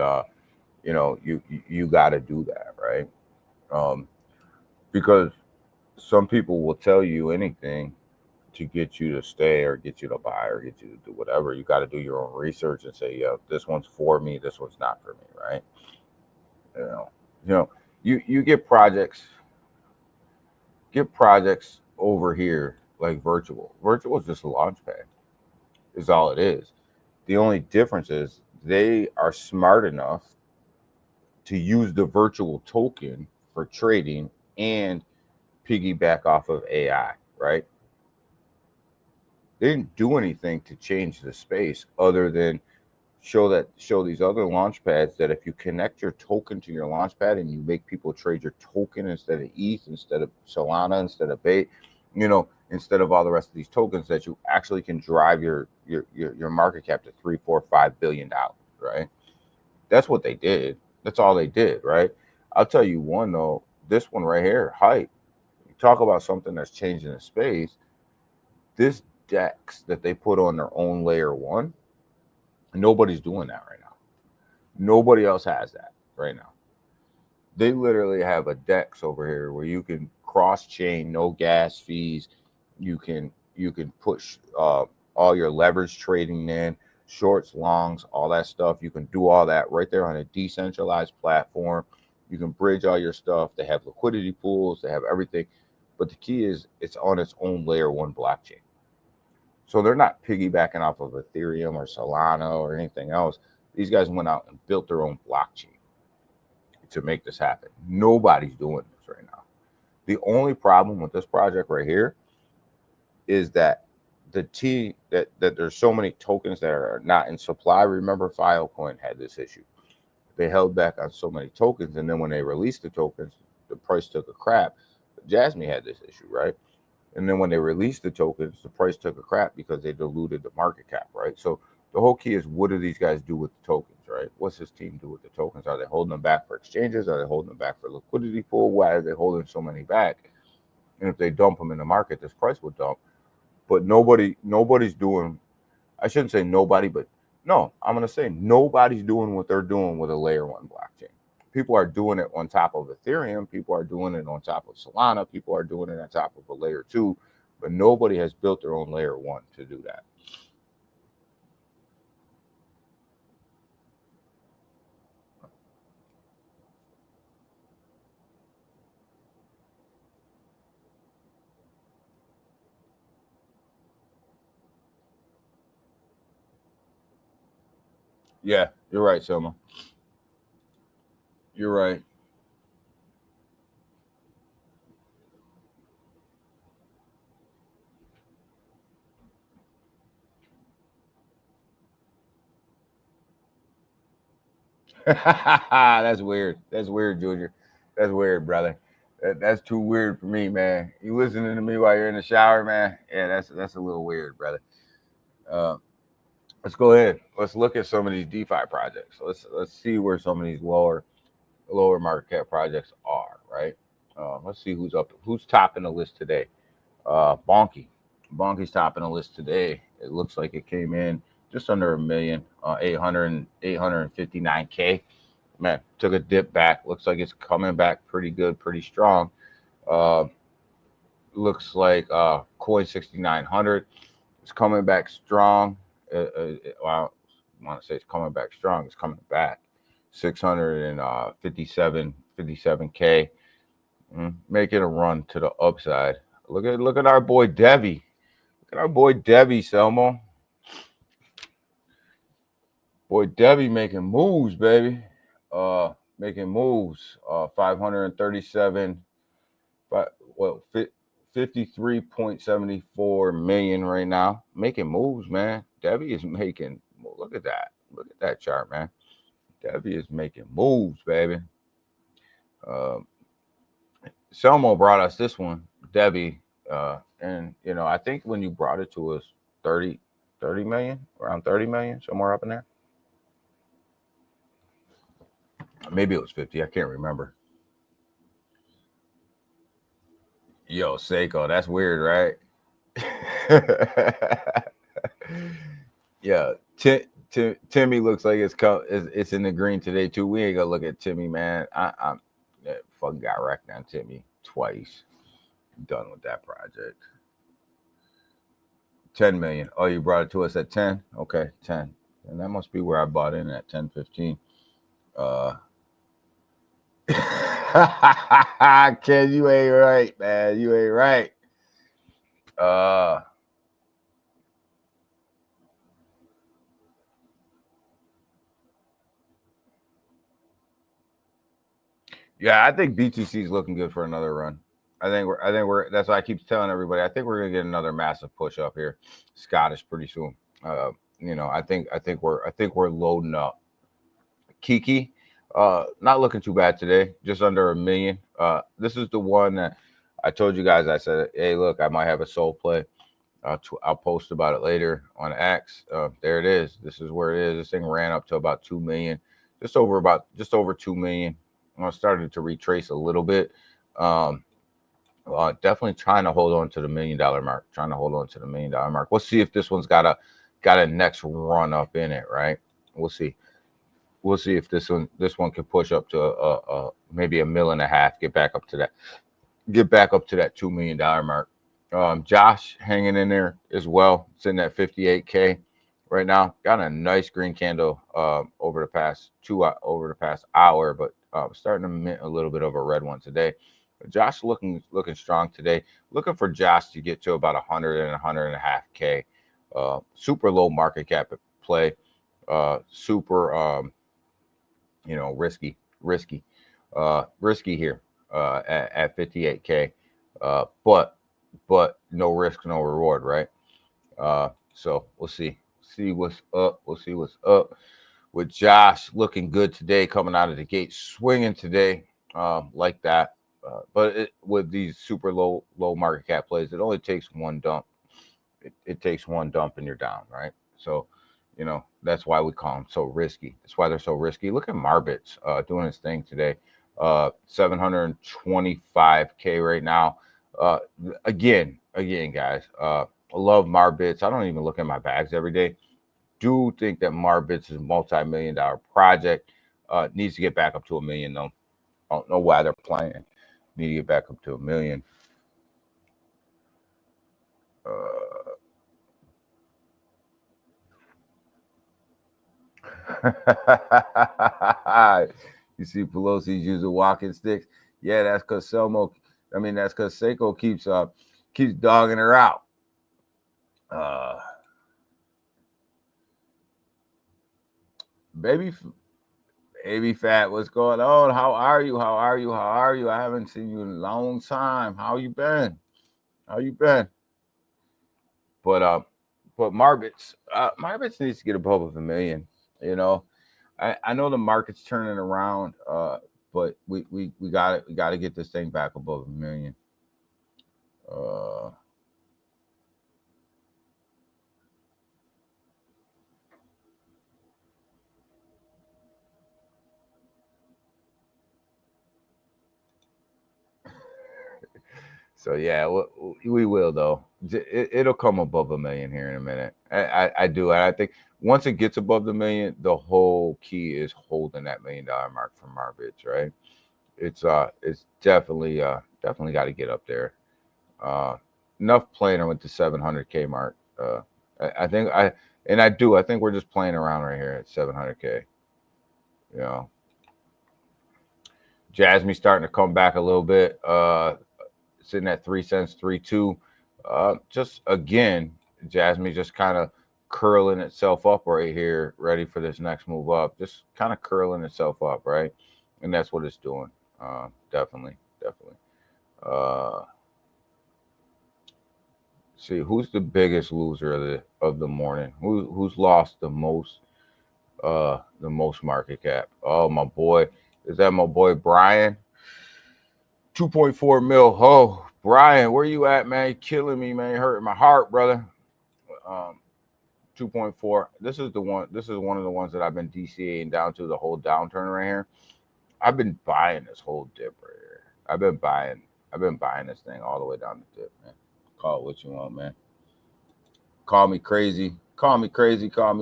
you got to do that, right? Um, because some people will tell you anything, to get you to stay or get you to buy or get you to do whatever. You got to do your own research and say, yeah, this one's for me, this one's not for me, right? You know, you know, you get projects over here like virtual. Virtual is just a launch pad, is all it is. The only difference is they are smart enough to use the virtual token for trading and piggyback off of AI, right? They didn't do anything to change the space other than show these other launch pads that if you connect your token to your launch pad and you make people trade your token instead of ETH, instead of Solana, instead of Bait, instead of all the rest of these tokens, that you actually can drive your market cap to $3, $4, $5 billion, right? That's what they did. That's all they did, right? I'll tell you one though, this one right here, hype. You talk about something that's changing the space. This DEX that they put on their own layer one, nobody's doing that right now. Nobody else has that right now. They literally have a DEX over here where you can cross chain, no gas fees. You can push all your leverage trading in, shorts, longs, all that stuff. You can do all that right there on a decentralized platform. You can bridge all your stuff. They have liquidity pools. They have everything. But the key is it's on its own layer one blockchain. So they're not piggybacking off of Ethereum or Solana or anything else. These guys went out and built their own blockchain to make this happen. Nobody's doing this right now. The only problem with this project right here is that that there's so many tokens that are not in supply. Remember, Filecoin had this issue. They held back on so many tokens, and then when they released the tokens, the price took a crap. Jasmine had this issue, right? And then when they released the tokens, the price took a crap because they diluted the market cap, right? So the whole key is, what do these guys do with the tokens, right? What's this team do with the tokens? Are they holding them back for exchanges? Are they holding them back for liquidity pool? Why are they holding so many back? And if they dump them in the market, this price will dump. But nobody's doing, I shouldn't say nobody, but no, I'm going to say nobody's doing what they're doing with a layer one blockchain. People are doing it on top of Ethereum. People are doing it on top of Solana. People are doing it on top of a layer two, but nobody has built their own layer one to do that. Yeah, you're right, Selma. You're right. That's weird. That's weird, Junior. That's weird, brother. That's too weird for me, man. You listening to me while you're in the shower, man? Yeah, that's a little weird, brother. Uh, let's go ahead. Let's look at some of these DeFi projects. Let's see where some of these lower market cap projects are. Right. Let's see who's topping the list today. Bonky. Bonky's topping the list today. It looks like it came in just under a million, 859K. Man, took a dip back. Looks like it's coming back pretty good, pretty strong. Uh, looks like Coin 6900 is coming back strong. Well, I want to say it's coming back strong. It's coming back 657K, making a run to the upside. Look at our boy Devi. Look at our boy Devi, Selmo. Boy Devi making moves, baby. Making moves. 537. But 53.74 million right now. Making moves, man. Debbie is making. Look at that. Look at that chart, man. Debbie is making moves, baby. Uh, Selmo brought us this one, Debbie, and I think when you brought it to us, 30 million, around 30 million, somewhere up in there. Maybe it was 50. I can't remember. Yo, Seiko, that's weird, right? Yeah, Timmy looks like it's in the green today too. We ain't gonna look at Timmy, man. I'm that fucking got wrecked on Timmy twice. Done with that project. 10 million. Oh, you brought it to us at 10? Okay, 10. And that must be where I bought in at 10.15. Ken, you ain't right, man. You ain't right. Yeah, I think BTC is looking good for another run. I think we're that's why I keep telling everybody. I think we're gonna get another massive push up here, Scottish pretty soon. I think we're loading up. Kiki, not looking too bad today, just under a million. This is the one that I told you guys. I said, hey, look, I might have a soul play. I'll post about it later on X. There it is. This is where it is. This thing ran up to about 2 million, just over 2 million. I started to retrace a little bit. Definitely trying to hold on to the $1 million mark. Trying to hold on to the $1 million mark. We'll see if this one's got a next run up in it. Right. We'll see. We'll see if this one can push up to maybe $1.5 million. Get back up to that $2 million mark. Josh hanging in there as well. It's in that 58K right now. Got a nice green candle over the past hour, but starting to mint a little bit of a red one today. Josh looking strong today. Looking for Josh to get to about 100 and 100.5K. Super low market cap at play. Super risky here at 58K. But no risk, no reward, right? So we'll see what's up. We'll see what's up with Josh. Looking good today, coming out of the gate, swinging today, like that. But with these super low market cap plays, it only takes one dump. It takes one dump and you're down, right? So, that's why we call them so risky. That's why they're so risky. Look at Marbits doing his thing today. 725K right now. Again, guys. I love Marbits. I don't even look at my bags every day. Do think that Marbits is a multi-million-dollar project. Needs to get back up to 1 million though. I don't know why they're playing. Need to get back up to 1 million. You see Pelosi's using walking sticks. Yeah, that's because that's because Seiko keeps dogging her out. Baby fat, what's going on? How are you? I haven't seen you in a long time. How you been? But Marbits needs to get above 1 million. I know the market's turning around, but we got to get this thing back above 1 million. So yeah, we will though. It'll come above 1 million here in a minute. I do, and I think once it gets above the 1 million, the whole key is holding that $1 million mark for Marbits, right? It's definitely got to get up there. Enough playing with the 700K mark. I think we're just playing around right here at 700K. Jasmine starting to come back a little bit. Sitting at 3 cents, 3.2. Just again, Jasmine just kind of curling itself up right here, ready for this next move up. Just kind of curling itself up, right? And that's what it's doing. Definitely. See who's the biggest loser of the morning. Who's lost the most market cap? Oh, my boy. Is that my boy Brian? 2.4 mil. Oh, Brian, where you at, man? You're killing me, man. You're hurting my heart, brother. 2.4. This is one of the ones that I've been DCAing down to the whole downturn right here. I've been buying this whole dip right here. I've been buying this thing all the way down the dip, man. Call it what you want, man. Call me crazy. Call me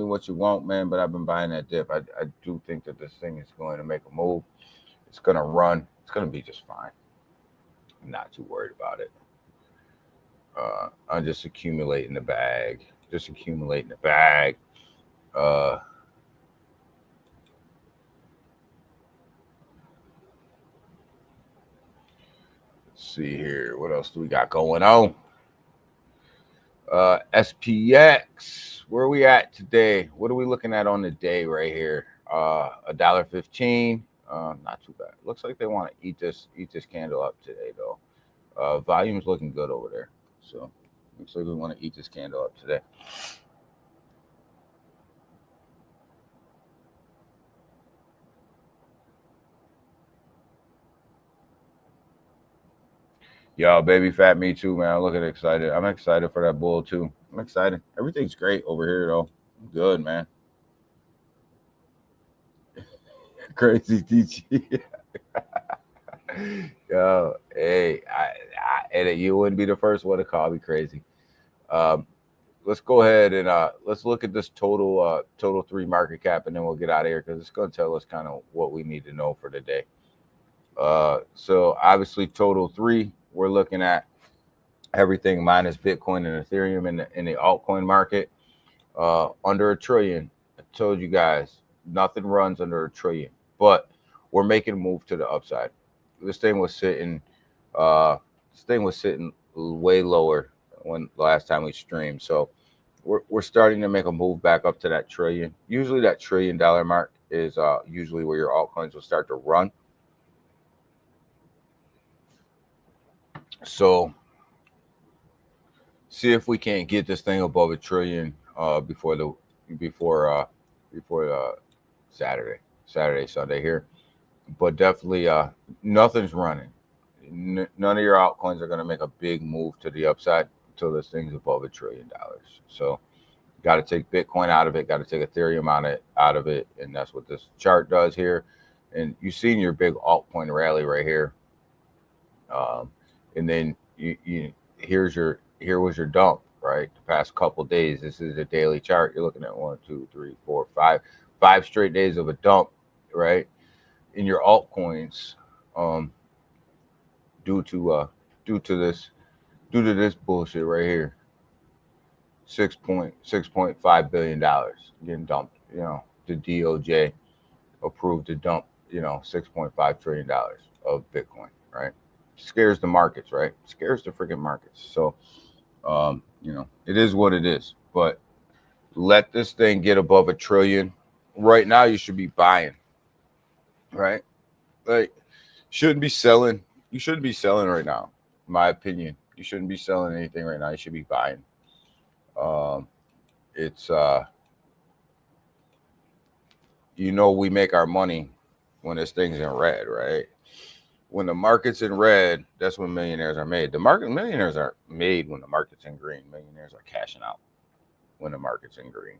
what you want, man. But I've been buying that dip. I do think that this thing is going to make a move. It's going to run. It's going to be just fine. I'm not too worried about it. I'm just accumulating the bag. Just accumulating the bag. Uh, let's see here. What else do we got going on? SPX. Where are we at today? What are we looking at on the day right here? $1.15. Not too bad. Looks like they want to eat this candle up today though. Volume's looking good over there. So looks like we want to eat this candle up today. Yo, baby fat, me too, man. I'm looking excited. I'm excited for that bull too. I'm excited. Everything's great over here though. Good, man. Crazy TG. Yo, hey, and you wouldn't be the first one to call me crazy. Um, let's go ahead and let's look at this total three market cap, and then we'll get out of here because it's going to tell us kind of what we need to know for the day. So obviously, total three, we're looking at everything minus Bitcoin and Ethereum in the altcoin market. Under $1 trillion. I told you guys, nothing runs under $1 trillion, but we're making a move to the upside. This thing was sitting, way lower when last time we streamed. So we're starting to make a move back up to that trillion. Usually that $1 trillion mark is usually where your altcoins will start to run. So see if we can't get this thing above $1 trillion before Saturday, Sunday here. But definitely nothing's running. None of your altcoins are going to make a big move to the upside until this thing's above $1 trillion. So got to take Bitcoin out of it, got to take Ethereum out of it, and that's what this chart does here. And you've seen your big altcoin rally right here. And then here was your dump, right? The past couple days. This is a daily chart. You're looking at 1, 2, 3, 4, 5 straight days of a dump, right? In your altcoins, due to this bullshit right here. $6.5 billion getting dumped. The DOJ approved to dump, $6.5 trillion of Bitcoin, right? Scares the markets, right? Scares the freaking markets. So, it is what it is. But let this thing get above $1 trillion. Right now, you should be buying, right? Like, shouldn't be selling. You shouldn't be selling right now, in my opinion. You shouldn't be selling anything right now. You should be buying. It's we make our money when this thing's in red, right? When the market's in red, that's when millionaires are made. Millionaires are made when the market's in green. Millionaires are cashing out when the market's in green.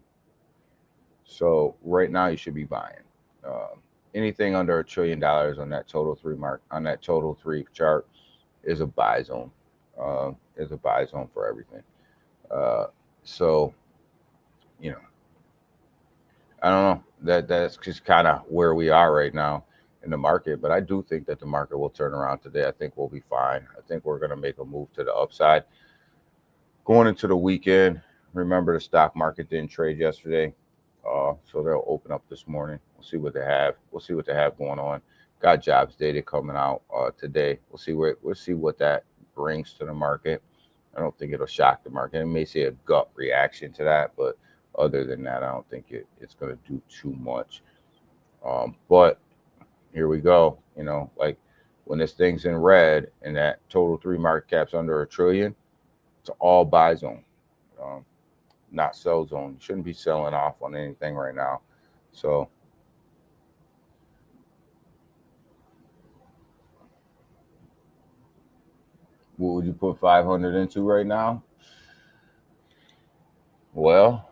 So right now you should be buying. Anything under $1 trillion on that total three chart is a buy zone. Is a buy zone for everything. So I don't know. That's just kind of where we are right now in the market, but I do think that the market will turn around today. I think we'll be fine. I think we're going to make a move to the upside. Going into the weekend, remember the stock market didn't trade yesterday, so they'll open up this morning. We'll see what they have. We'll see what they have going on. Got jobs data coming out today. We'll see what that brings to the market. I don't think it'll shock the market. It may see a gut reaction to that, but other than that, I don't think it's going to do too much. But here we go. Like when this thing's in red and that total three market cap's under $1 trillion, it's all buy zone, not sell zone. You shouldn't be selling off on anything right now. So what would you put 500 into right now? Well,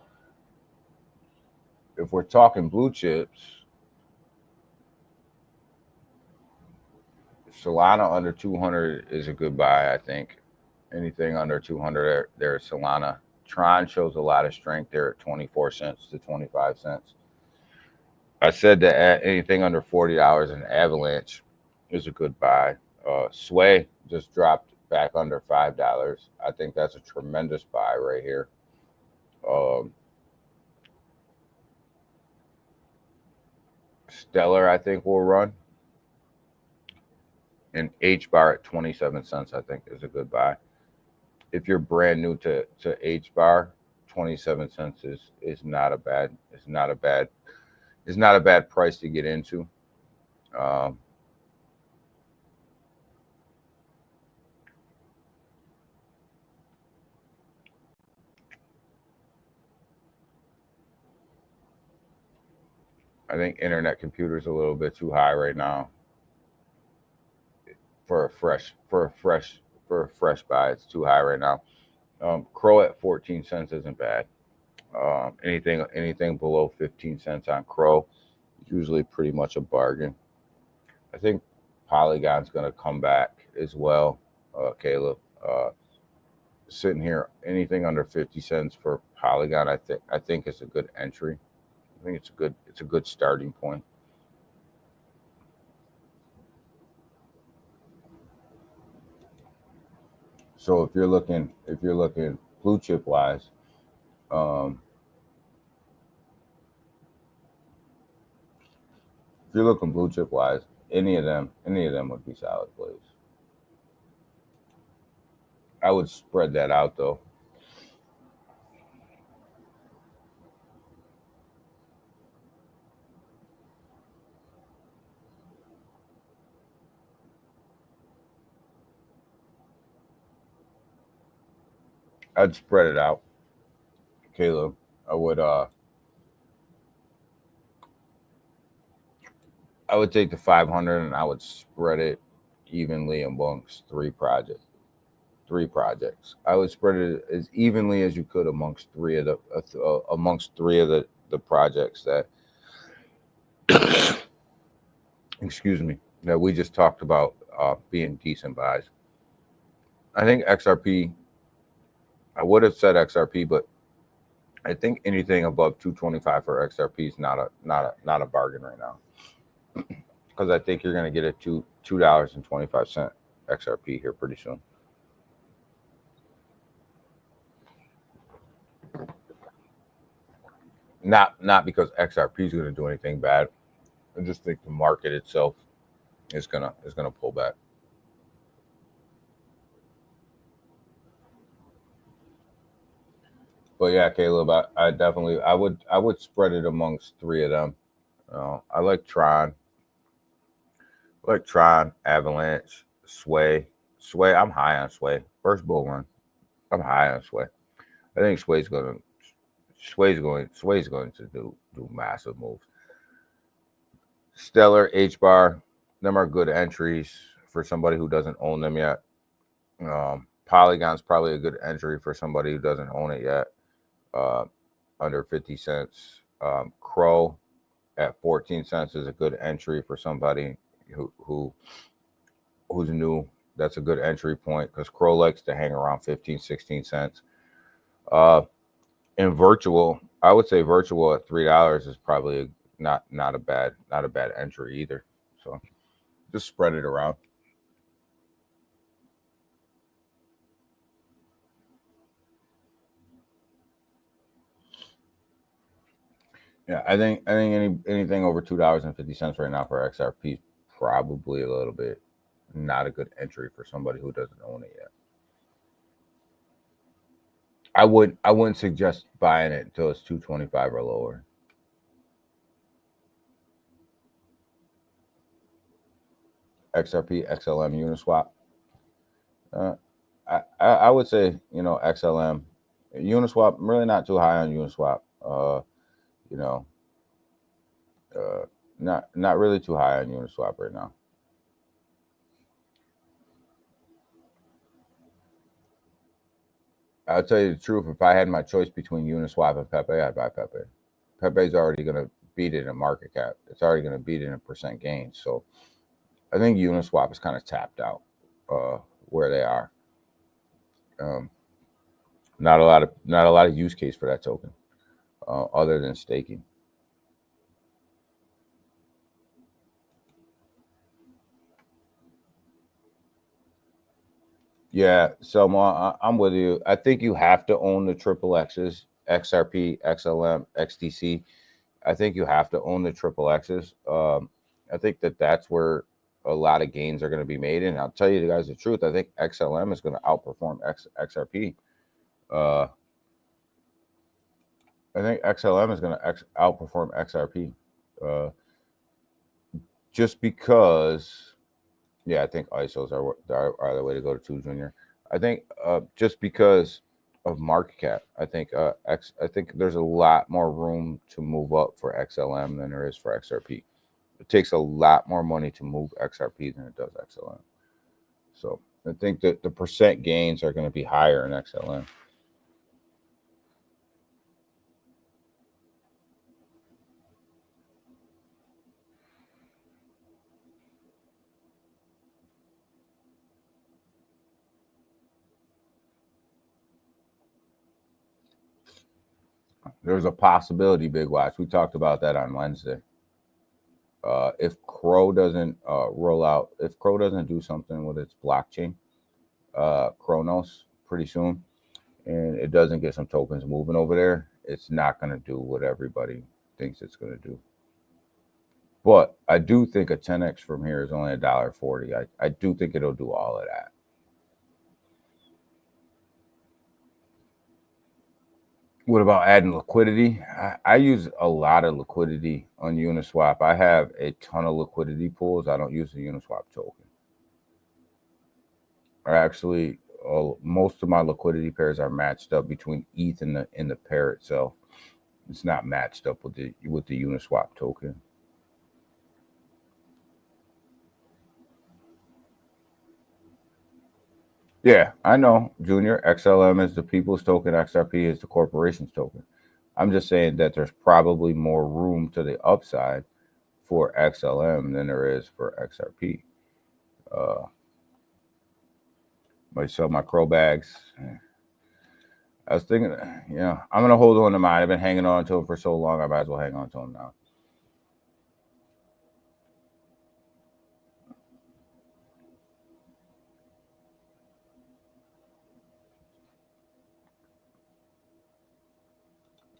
if we're talking blue chips, Solana under 200 is a good buy, I think. Anything under 200 there's Solana. Tron shows a lot of strength there at 24 cents to 25 cents. I said that anything under $40 in Avalanche is a good buy. Sway just dropped back under $5. I think that's a tremendous buy right here. Stellar, I think, will run. And H bar at 27 cents, I think, is a good buy. If you're brand new to H bar, 27 cents is not a bad price to get into. I think Internet Computer's a little bit too high right now for a fresh buy. It's too high right now. Crow at 14 cents isn't bad. Anything below 15 cents on Crow is usually pretty much a bargain. I think Polygon's going to come back as well, Caleb. Sitting here, anything under 50 cents for Polygon, I think it's a good entry. I think it's a good starting point. So if you're looking blue chip wise, if you're looking blue chip wise, any of them would be solid plays. I would spread that out though. I'd spread it out, Caleb. I would take the 500 and I would spread it evenly amongst three projects. I would spread it as evenly as you could amongst three of the projects that excuse me, that we just talked about being decent buys. I think XRP. I would have said XRP, but I think anything above 225 for XRP is not a bargain right now, because I think you're going to get a $2.25 XRP here pretty soon. Not because XRP is going to do anything bad. I just think the market itself is gonna pull back. But yeah, Caleb, I would spread it amongst three of them. I like Tron, Avalanche, Sway. I'm high on Sway. First bull run, I'm high on Sway. I think Sway's going to do massive moves. Stellar, H bar, them are good entries for somebody who doesn't own them yet. Polygon's probably a good entry for somebody who doesn't own it yet. Under 50 cents. Crow at 14 cents is a good entry for somebody who's new. That's a good entry point because Crow likes to hang around 15, 16 cents. In virtual, I would say virtual at $3 is probably not a bad entry either. So just spread it around. Yeah, I think anything over $2.50 right now for XRP is probably a little bit not a good entry for somebody who doesn't own it yet. I wouldn't suggest buying it until it's 225 or lower. XRP, XLM, Uniswap. I would say, XLM, Uniswap. I'm really not too high on Uniswap. Not really too high on Uniswap right now. I'll tell you the truth. If I had my choice between Uniswap and Pepe, I'd buy Pepe. Pepe's already going to beat it in market cap. It's already going to beat it in percent gains. So I think Uniswap is kind of tapped out where they are. Not a lot of use case for that token other than staking. Yeah, so I'm with you. I think you have to own the triple X's, XRP, XLM, XDC. I think you have to own the triple X's. I think that's where a lot of gains are going to be made. And I'll tell you guys the truth. I think XLM is going to outperform XRP. Uh, I think XLM is going to outperform XRP. Uh, just because, yeah, I think ISOs are the way to go to two, Junior. I think just because of market cap, I think I think there's a lot more room to move up for XLM than there is for XRP. It takes a lot more money to move XRP than it does XLM. So I think that the percent gains are going to be higher in XLM. There's a possibility, Big Watch. We talked about that on Wednesday. If Crow doesn't roll out, if Crow doesn't do something with its blockchain, Chronos, pretty soon, and it doesn't get some tokens moving over there, it's not going to do what everybody thinks it's going to do. But I do think a 10x from here is only $1.40. I do think it'll do all of that. What about adding liquidity? I use a lot of liquidity on Uniswap. I have a ton of liquidity pools. I don't use the Uniswap token. Or actually, most of my liquidity pairs are matched up between ETH and the pair itself. It's not matched up with the Uniswap token. Yeah, I know, Junior. XLM is the people's token. XRP is the corporation's token. I'm just saying that there's probably more room to the upside for XLM than there is for XRP. Uh, might sell my Crow bags. I was thinking, I'm gonna hold on to mine. I've been hanging on to it for so long. I might as well hang on to them now.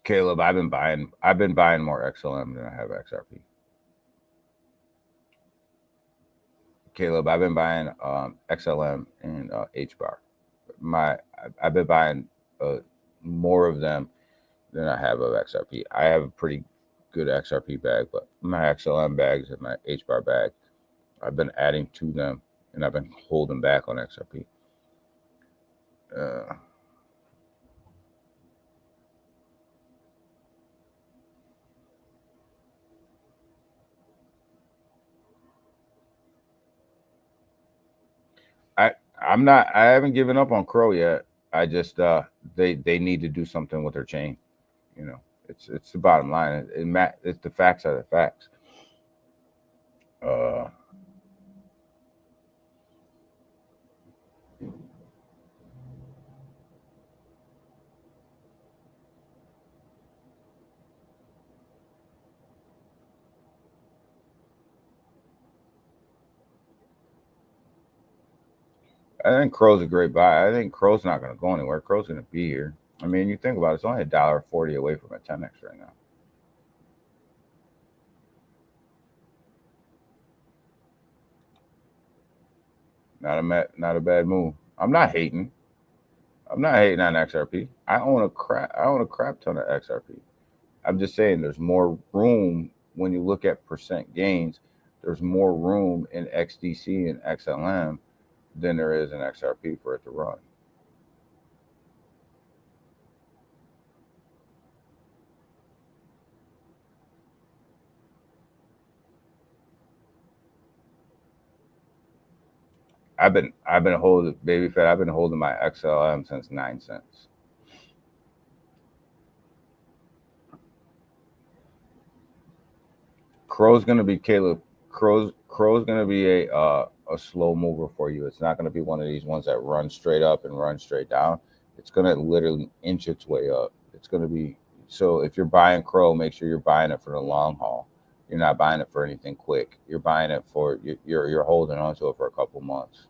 Caleb, I've been buying more XLM than I have XRP. Caleb, I've been buying XLM and HBAR. I've been buying more of them than I have of XRP. I have a pretty good XRP bag, but my XLM bags and my HBAR bag, I've been adding to them, and I've been holding back on XRP. Uh, I haven't given up on Crow yet. I just they need to do something with their chain. You know, it's the bottom line. It's the facts are the facts. Uh, I think Crow's a great buy. I think Crow's not going to go anywhere. Crow's going to be here. I mean, you think about it, it's only $1.40 away from a 10x right now. Not a bad move. I'm not hating. I'm not hating on XRP. I own a crap ton of XRP. I'm just saying there's more room when you look at percent gains. There's more room in XDC and XLM than there is in XRP for it to run. I've been holding baby fat. I've been holding my XLM since 9 cents. Crow's gonna be Caleb. Crow's gonna be a slow mover for you. It's not gonna be one of these ones that run straight up and run straight down. It's gonna literally inch its way up. It's gonna be so if you're buying Crow, make sure you're buying it for the long haul. You're not buying it for anything quick. You're buying it for you're holding on to it for a couple months.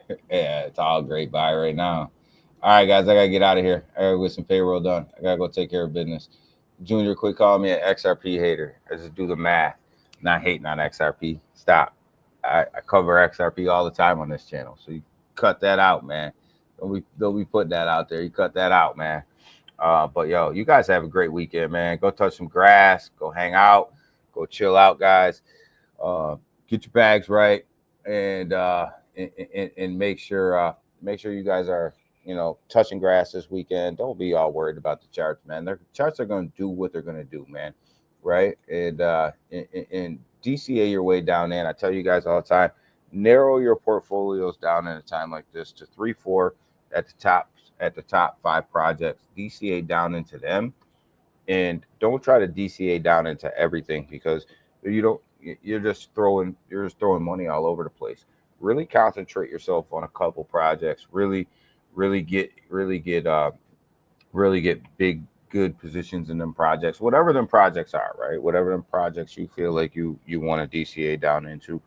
Yeah, it's all great buy right now. All right, guys, I gotta get out of here. I gotta get some payroll done. I gotta go take care of business. Junior, quit calling me an XRP hater. I just do the math. Not hating on XRP. Stop. I cover XRP all the time on this channel. So you cut that out, man. Don't be putting that out there. You cut that out, man. But yo, you guys have a great weekend, man. Go touch some grass, go hang out, go chill out, guys. Get your bags right, and make sure you guys are touching grass this weekend. Don't be all worried about the charts, man. Their charts are going to do what they're going to do, man. Right? And DCA your way down in. I tell you guys all the time, narrow your portfolios down in a time like this to 3-4 at the top 5 projects. DCA down into them, and don't try to DCA down into everything, because you're just throwing money all over the place. Really concentrate yourself on a couple projects. Really get big good positions in them projects, whatever them projects are, right? Whatever them projects you feel like you want to DCA down into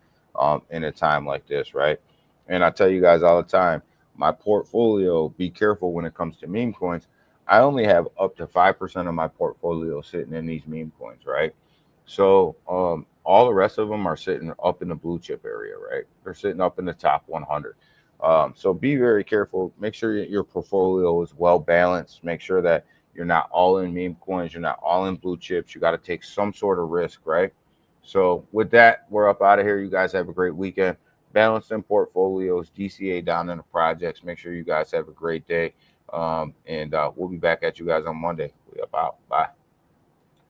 in a time like this, right? And I tell you guys all the time, my portfolio, be careful when it comes to meme coins. I only have up to 5% of my portfolio sitting in these meme coins, right? So all the rest of them are sitting up in the blue chip area, right? They're sitting up in the top 100. So be very careful. Make sure your portfolio is well balanced. Make sure that you're not all in meme coins. You're not all in blue chips. You got to take some sort of risk, right? So with that, we're up out of here. You guys have a great weekend. Balance in portfolios, DCA down in the projects. Make sure you guys have a great day. And we'll be back at you guys on Monday. We up out. Bye.